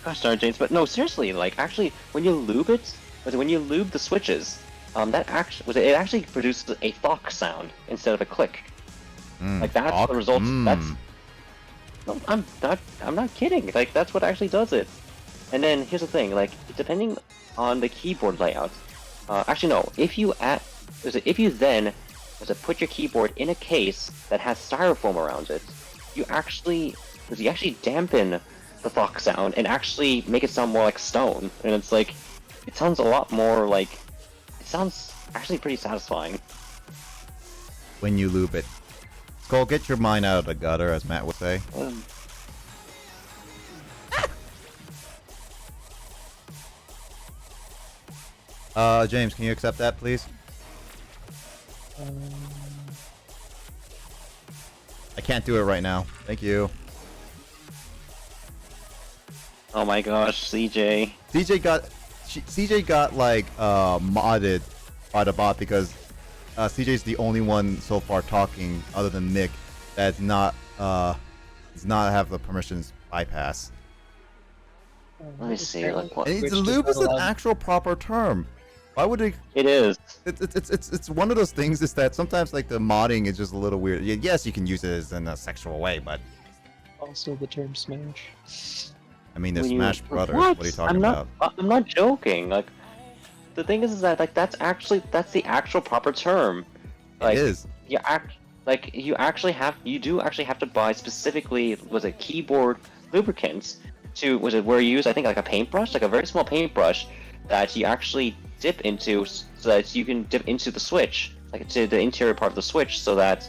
Gosh darn, James. But no, seriously, like actually, when you lube the switches, it actually produces a thock sound instead of a click. Like that's thock? the result. That's no, I'm not kidding. Like that's what actually does it. And then here's the thing, like depending on the keyboard layout. Actually no, if you then put your keyboard in a case that has styrofoam around it, you actually dampen the thock sound and actually make it sound more like stone. And it's like, it sounds a lot more like, it sounds actually pretty satisfying. When you lube it. Skull, get your mind out of the gutter, as Matt would say. James, can you accept that, please? can't do it right now. Thank you. Oh my gosh, CJ. CJ got like modded by the bot because CJ's the only one so far talking other than Nick that's not does not have the permissions bypass. Let me see. Like what? And the lube is an actual proper term. Why would it? It is. It's one of those things is that sometimes like the modding is just a little weird. Yes, you can use it in a sexual way, but Also, the term smash. I mean, they're When you- Smash Brothers. What are you talking about? I'm not joking. Like, the thing is that like that's the actual proper term. Like, It is. You do actually have to buy specifically keyboard lubricants to where you use I think like a paintbrush, like a very small paintbrush that you actually dip into so that you can dip into the switch, like to the interior part of the switch, so that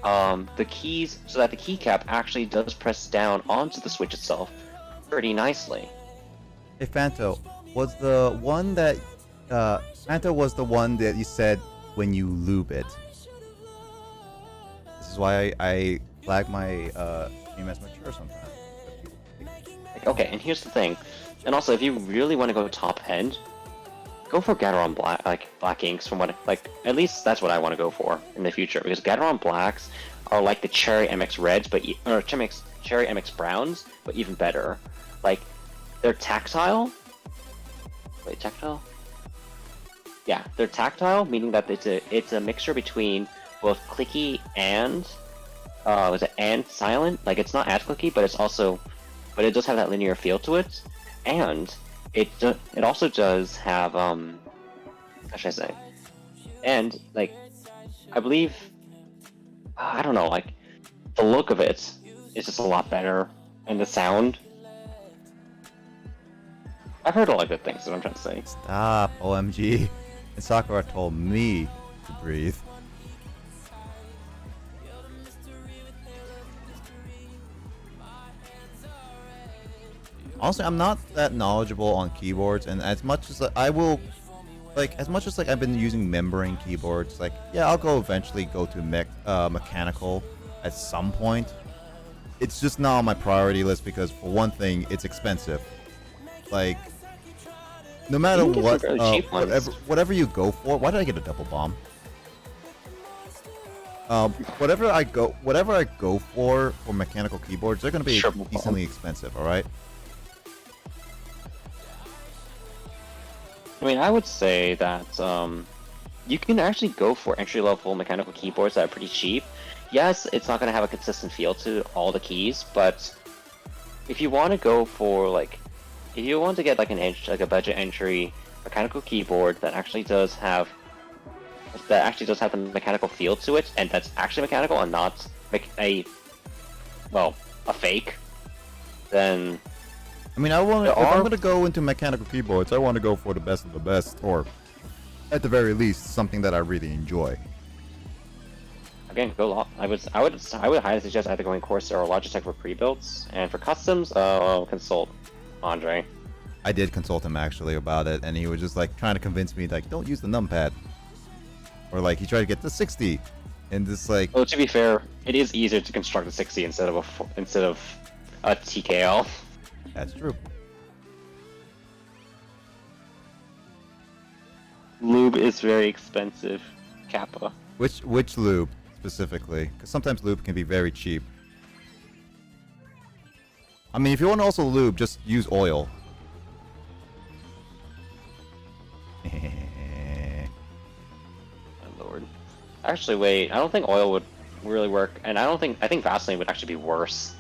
the keycap actually does press down onto the switch itself pretty nicely. Hey, Fanto, was the one that you said when you lube it? This is why I flag my game as mature sometimes. Okay, and here's the thing, and also if you really want to go top end, go for Gateron black inks. From what at least that's what I want to go for in the future, because Gateron blacks are like the Cherry MX reds, or Cherry MX browns, but even better. Like they're tactile. Wait, tactile? Yeah, they're tactile, meaning that it's a mixture between both clicky and and silent. Like it's not as clicky, but but it does have that linear feel to it, and it also does have how should I say? And like I believe I don't know, like the look of it is just a lot better, and the sound. I've heard a lot of good things. Is what I'm trying to say. Stop, OMG. And Sakura told me to breathe. Honestly, I'm not that knowledgeable on keyboards, and as much as I've been using membrane keyboards, like yeah, I'll eventually go to mechanical at some point. It's just not on my priority list because for one thing, it's expensive. Like no matter You can get what, some fairly cheap ones. whatever you go for. Why did I get a double bomb? Whatever I go for mechanical keyboards, they're gonna be Triple bomb. decently expensive. All right. I mean, I would say that you can actually go for entry-level mechanical keyboards that are pretty cheap. Yes, it's not going to have a consistent feel to all the keys, but if you want to go for if you want to get like a budget entry mechanical keyboard that actually does have the mechanical feel to it, and that's actually mechanical and not a fake, then I mean, if I'm gonna go into mechanical keyboards, I want to go for the best of the best, or at the very least, something that I really enjoy. again, I would highly suggest either going Corsair or Logitech for pre-builds, and for customs, consult Andre. I did consult him actually about it, and he was just like trying to convince me like, don't use the numpad, or like he tried to get the 60, and just like. Well, to be fair, it is easier to construct a 60 instead of a TKL. That's true. Lube is very expensive, Kappa. Which lube specifically? Because sometimes lube can be very cheap. I mean, if you want to also lube, just use oil. My lord. Actually, wait. I don't think oil would really work, and I think Vaseline would actually be worse.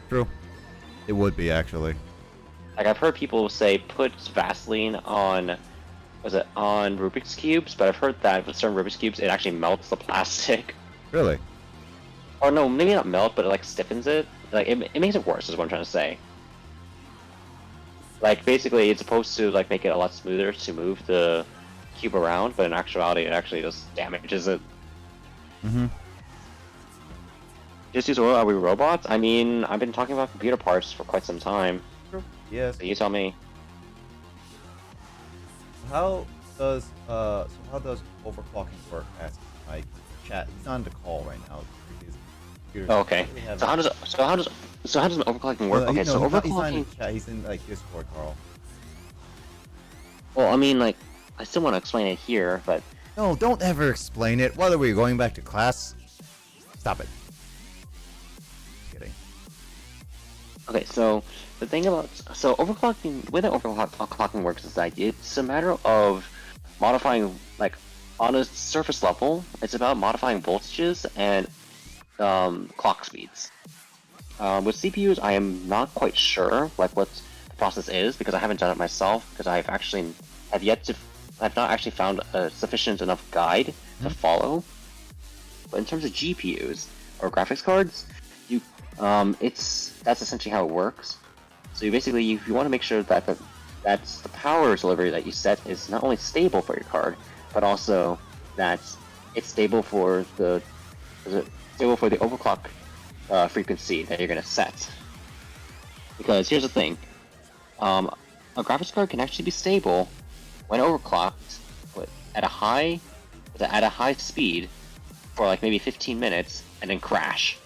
True. It would be actually. Like I've heard people say put Vaseline on Rubik's cubes, but I've heard that with certain Rubik's cubes it actually melts the plastic. Really? Or no, maybe not melt, but it like stiffens it. Like it makes it worse, is what I'm trying to say. Like basically, it's supposed to like make it a lot smoother to move the cube around, but in actuality, it actually just damages it. Mm-hmm. Just use oil. Are we robots? I mean, I've been talking about computer parts for quite some time. Yes. So you tell me. How does overclocking work? Asks Mike. Chat. He's on the call right now. Computers. Oh, okay. We have- So how does overclocking work? No, Okay, so he's not in overclocking. the chat. He's in like Discord, Carl. Well, I mean, like, I still want to explain it here, but No, don't ever explain it. What are we going back to class? Stop it. Just kidding. okay. So the thing about overclocking, the way that overclocking works is that it's a matter of modifying, like, on a surface level, it's about modifying voltages and clock speeds. With CPUs, I am not quite sure like what the process is because I haven't done it myself because I've not actually found a sufficient enough guide to follow. But in terms of GPUs or graphics cards, that's essentially how it works. So you basically, if you want to make sure that that's the power delivery that you set is not only stable for your card, but also that it's stable for the overclock frequency that you're gonna set. Because here's the thing, a graphics card can actually be stable when overclocked at a high speed for like maybe 15 minutes and then crash.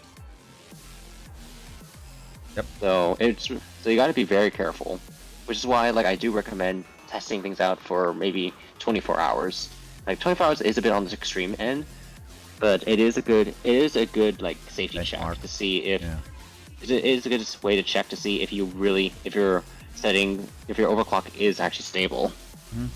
Yep. So you got to be very careful, which is why like I do recommend testing things out for maybe 24 hours. Like 24 hours is a bit on the extreme end, but it is a good like safety check Benchmark. to see if Yeah. it is a good way to check to see if your overclock is actually stable. Mhm.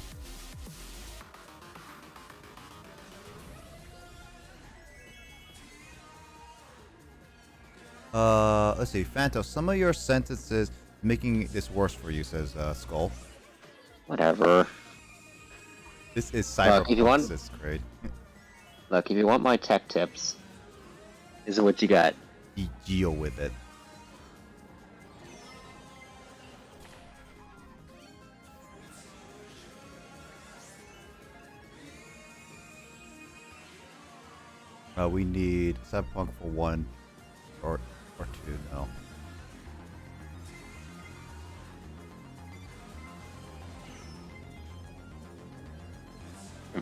Let's see, Phantom. Some of your sentences making this worse for you, says Skull. Whatever. This is If you want- cyberpunk, this grade. Look, if you want my tech tips, this is what you got. Deal with it. We need cyberpunk for 1 or 2 now.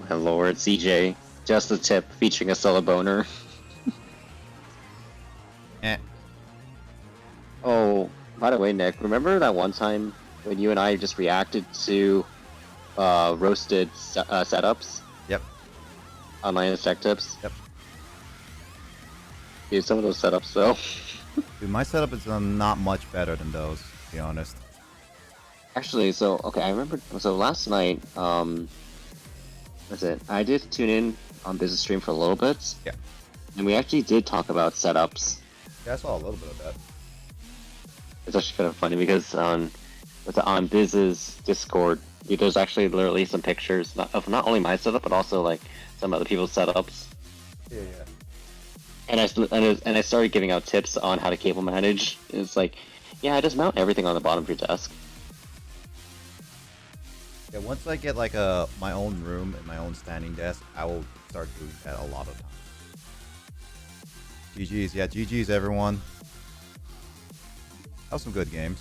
My lord, CJ. Just a tip featuring a solo boner. Eh. Oh, by the way, Nick, remember that one time when you and I just reacted to roasted setups? Yep. Online tech tips? Yep. Dude, some of those setups, though. Dude, my setup is not much better than those, to be honest. Actually, okay, I remember, last night, I did tune in on Business Stream for a little bit. Yeah. And we actually did talk about setups. Yeah, I saw a little bit of that. It's actually kind of funny because on Biz's Discord, there's actually literally some pictures of not only my setup but also like some other people's setups. Yeah. And I started giving out tips on how to cable manage. It's like, yeah, just mount everything on the bottom of your desk. Yeah, once I get like my own room and my own standing desk, I will start doing that a lot of times. GG's, yeah, GG's everyone. That was some good games.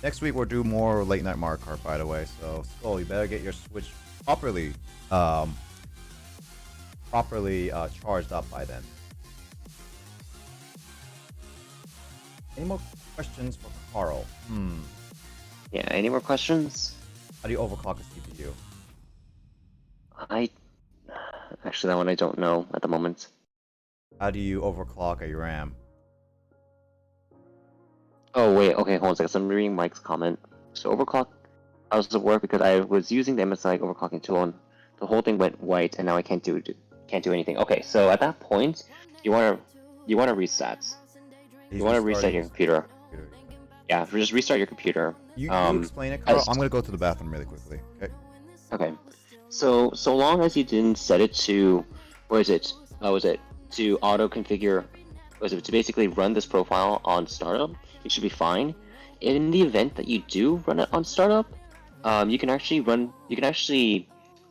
Next week we'll do more late night Mario Kart, by the way. So Skull, you better get your Switch properly charged up by then. Any more questions for Carl? Yeah, any more questions? How do you overclock a CPU? Actually, that one I don't know at the moment. How do you overclock a RAM? Oh wait, okay, hold on a second. So I'm reading Mike's comment. So overclock, how does it work? Because I was using the MSI overclocking tool and the whole thing went white, and now I can't do anything. Okay, so at that point, you wanna reset. You want to reset your computer. Yeah, just restart your computer. You explain it, Carl. I'm gonna go to the bathroom really quickly. Okay. Okay. So long as you didn't set it to, to auto configure, to basically run this profile on startup, it should be fine. In the event that you do run it on startup, you can actually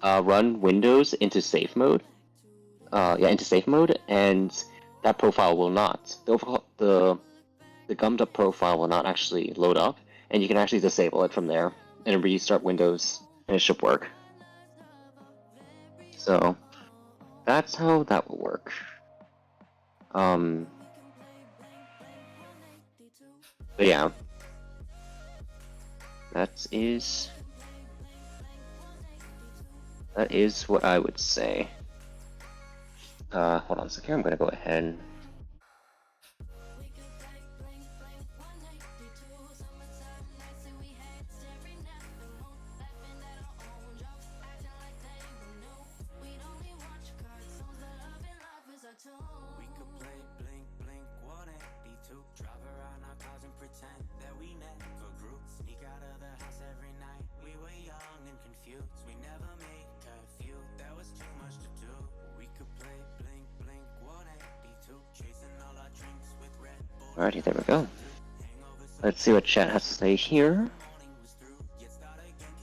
run Windows into safe mode. Into safe mode, and that profile will not. The gummed up profile will not actually load up, and you can actually disable it from there and restart Windows and it should work. So that's how that will work. But yeah, that is what I would say. Hold on a second. I'm gonna go ahead. Alrighty, there we go. Let's see what chat has to say here.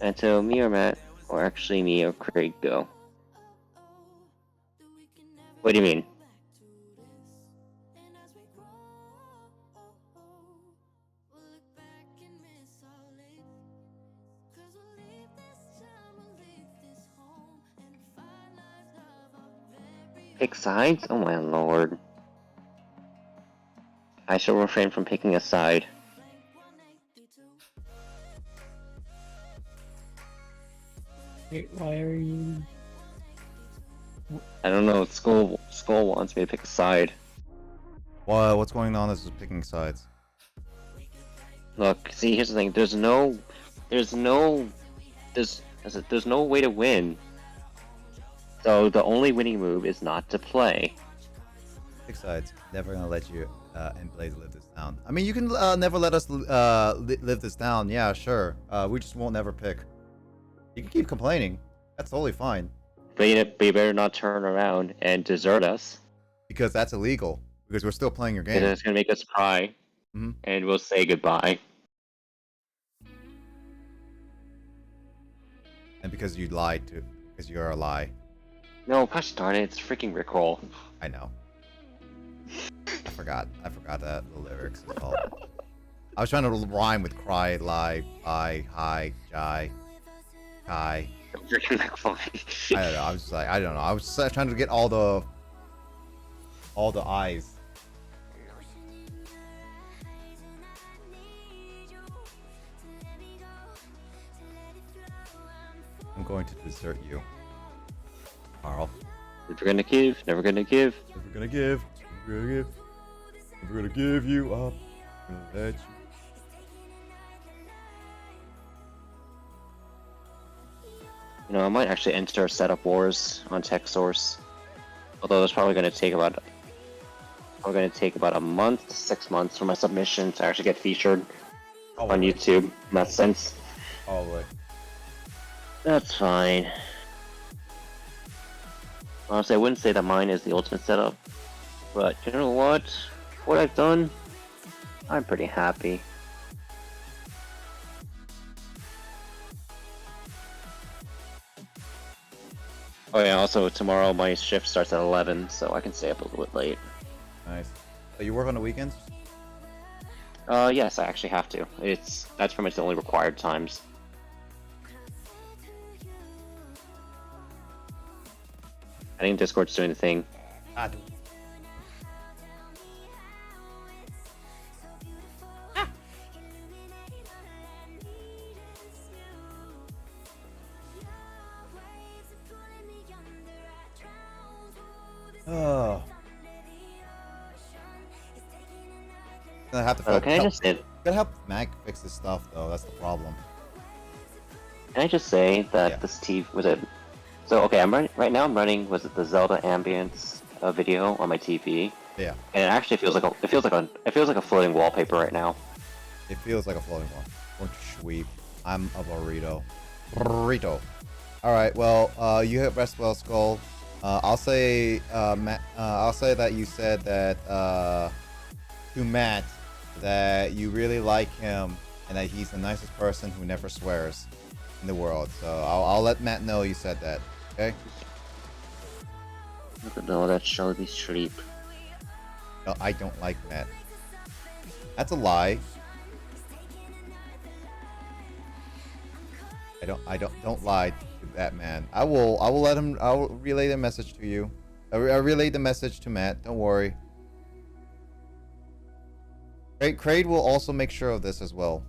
And so me or Matt, or actually me or Craig go. What do you mean? Pick sides? Oh my lord. I shall refrain from picking a side. Wait, why are you? I don't know, Skull wants me to pick a side. What's going on is picking sides. Look, see, here's the thing. There's no way to win. So the only winning move is not to play. Pick sides. Never gonna let you and Blaze live this down. I mean, you can never let us live this down. Yeah, sure. We just won't never pick. You can keep complaining. That's totally fine. But you better not turn around and desert us. Because that's illegal. Because we're still playing your game. Because it's gonna make us cry. And we'll say goodbye. And because you lied to, because you're a lie. No, gosh darn it, it's freaking Rickroll. I know. I forgot that the lyrics as well. I was trying to rhyme with cry, lie, hi, jai, kai. Freaking Rickroll. I don't know. I was just like, I don't know. I was just trying to get all the eyes. I'm going to desert you, Carl. Never gonna give, never gonna give. Never gonna give, never gonna give, never gonna give you up. I'm gonna let you. You know, I might actually enter Setup Wars on TechSource. Although it's probably gonna take about a month to 6 months for my submission to actually get featured on YouTube in that sense. Probably. That's fine. Honestly, I wouldn't say that mine is the ultimate setup, but you know what? What I've done, I'm pretty happy. Oh yeah, also tomorrow my shift starts at 11, so I can stay up a little bit late. Nice. So you work on the weekends? Yes, I actually have to. That's pretty much the only required times. I think Discord's doing the thing. Oh. Gonna have to Can I just say? Gotta help Mac fix this stuff though. That's the problem. Can I just say that this TV was it? So okay, I'm running right now. I'm running the Zelda ambience video on my TV. Yeah. And it actually feels like a floating wallpaper right now. It feels like a floating one. Don't you sweep. I'm a burrito. Burrito. All right. Well, you hit rest well, Skull. I'll say Matt. I'll say that you said that to Matt that you really like him and that he's the nicest person who never swears in the world. So I'll let Matt know you said that. Okay. Look at all that showy sleep. No, I don't like Matt. That's a lie. Don't lie to that man. I will let him. I will relay the message to you. I relayed the message to Matt. Don't worry. Kraid will also make sure of this as well.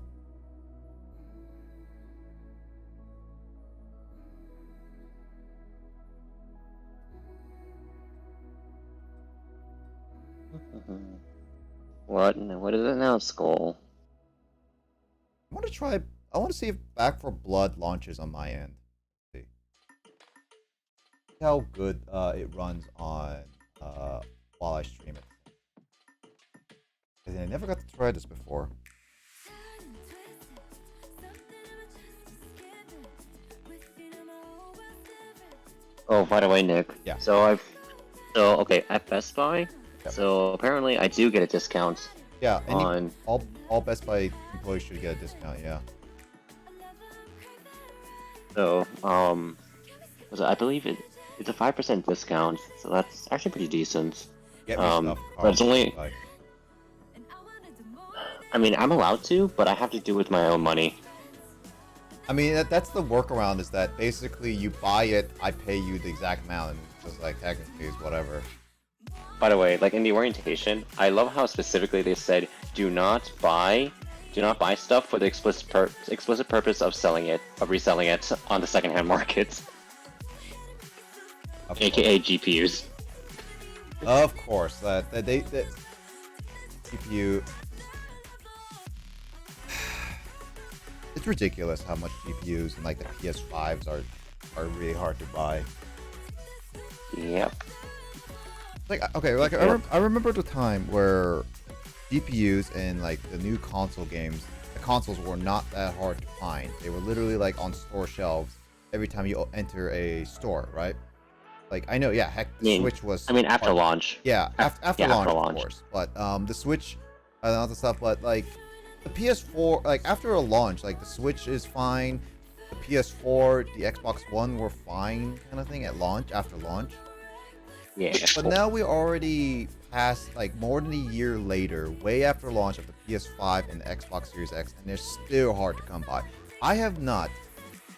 What is it now, Skull? I want to try. I want to see if Back for Blood launches on my end. Let's see how good it runs on while I stream it. I never got to try this before. Oh, by the way, Nick. Yeah. So okay, at Best Buy. Yep. So apparently I do get a discount. Yeah. On all Best Buy employees should get a discount. Yeah. So I believe it's a 5% discount. So that's actually pretty decent. Get me stuff. But it's only. I mean, I'm allowed to, but I have to do it with my own money. I mean, that's the workaround. Is that basically you buy it, I pay you the exact amount, and just like technically it's whatever. By the way, like in the orientation, I love how specifically they said, do not buy stuff for the explicit purpose of reselling it on the secondhand market, aka GPUs. Of course, that GPU. It's ridiculous how much GPUs and like the PS5s are really hard to buy. Yep. Like okay, like I remember the time where GPUs and like the new console games, the consoles were not that hard to find. They were literally like on store shelves every time you enter a store, right? Like I know, yeah, heck, the Switch was. I mean, after launch. Yeah, after launch, of course. But the Switch and other stuff, but like the PS4, like after a launch, like the Switch is fine. The PS4, the Xbox One were fine, kind of thing at launch, after launch. Yeah. But now we're already past like more than a year later, way after launch of the PS5 and the Xbox Series X, and they're still hard to come by. I have not,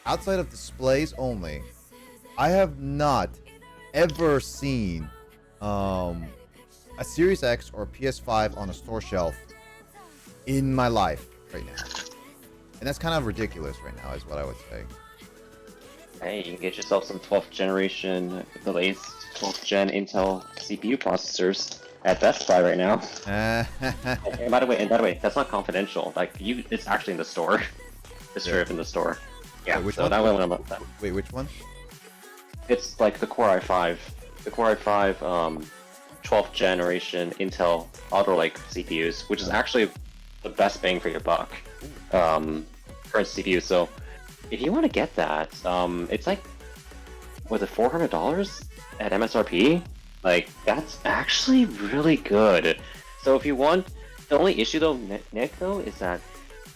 outside of displays only, I have not ever seen a Series X or PS5 on a store shelf in my life right now. And that's kind of ridiculous right now, is what I would say. Hey, you can get yourself some 12th generation, the latest 12th gen Intel CPU processors at Best Buy right now. And by the way, that's not confidential. Like it's actually in the store. It's straight up in the store. Yeah. Wait, which so one? that way when I'm up. Wait, which one? It's like the Core i5, 12th generation Intel Auto Lake CPUs, which is actually the best bang for your buck. Current CPU. So if you want to get that, it's like, was it $400 at MSRP? Like that's actually really good. So if you want, the only issue though, Nick, though, is that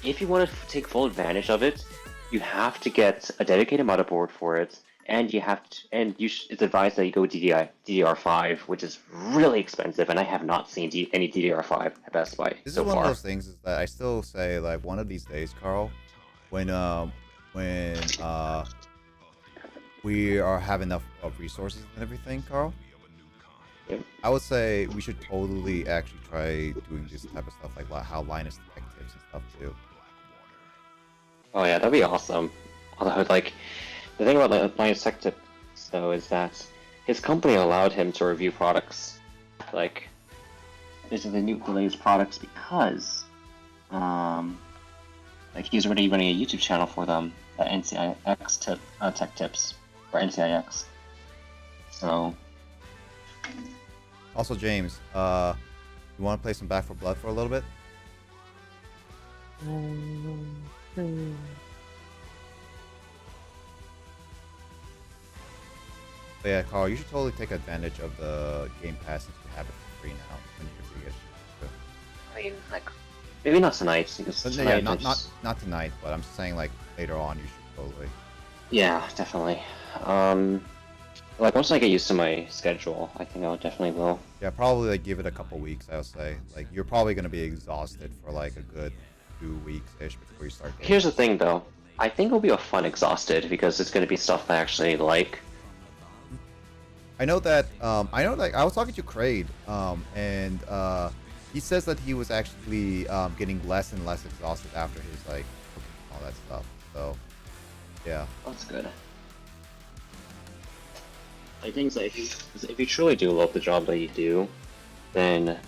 if you want to take full advantage of it, you have to get a dedicated motherboard for it. And you have to, it's advised that you go DDR5, which is really expensive, and I have not seen any DDR5 at Best Buy This so is one far. of those things is that I still say like one of these days, Carl, when we are have enough of resources and everything, Carl. Yep. I would say we should totally actually try doing this type of stuff, like how Linus Tech Tips and stuff too. Oh yeah, that'd be awesome. Although, like, the thing about Linus Tech Tips, though, is that his company allowed him to review products. Like, these are the latest products because, like, he's already running a YouTube channel for them, NCIX Tech Tips, or NCIX. So. Also, James, you want to play some Back for Blood for a little bit? But yeah, Carl, you should totally take advantage of the Game Pass since you have it for free now when you get it. I mean, like, maybe not tonight. Because But tonight yeah, not tonight, but I'm saying like later on you should totally. Yeah, definitely. Like once I get used to my schedule, I think I definitely will. Yeah, probably like give it a couple weeks. I'll say like you're probably gonna be exhausted for like a good 2 weeks ish before you start. Here's the thing, though. I think it'll be a fun exhausted because it's going to be stuff I actually like. I know that I was talking to Kraid, and he says that he was actually getting less and less exhausted after his like cooking and all that stuff. So yeah. That's good. I think that if you truly do love the job that you do, then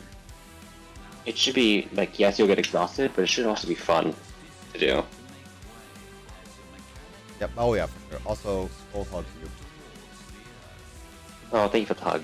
it should be like, yes, you'll get exhausted, but it should also be fun to do. Yep. Oh yeah, for sure. Also, full hugs you. Oh, thank you for the hug.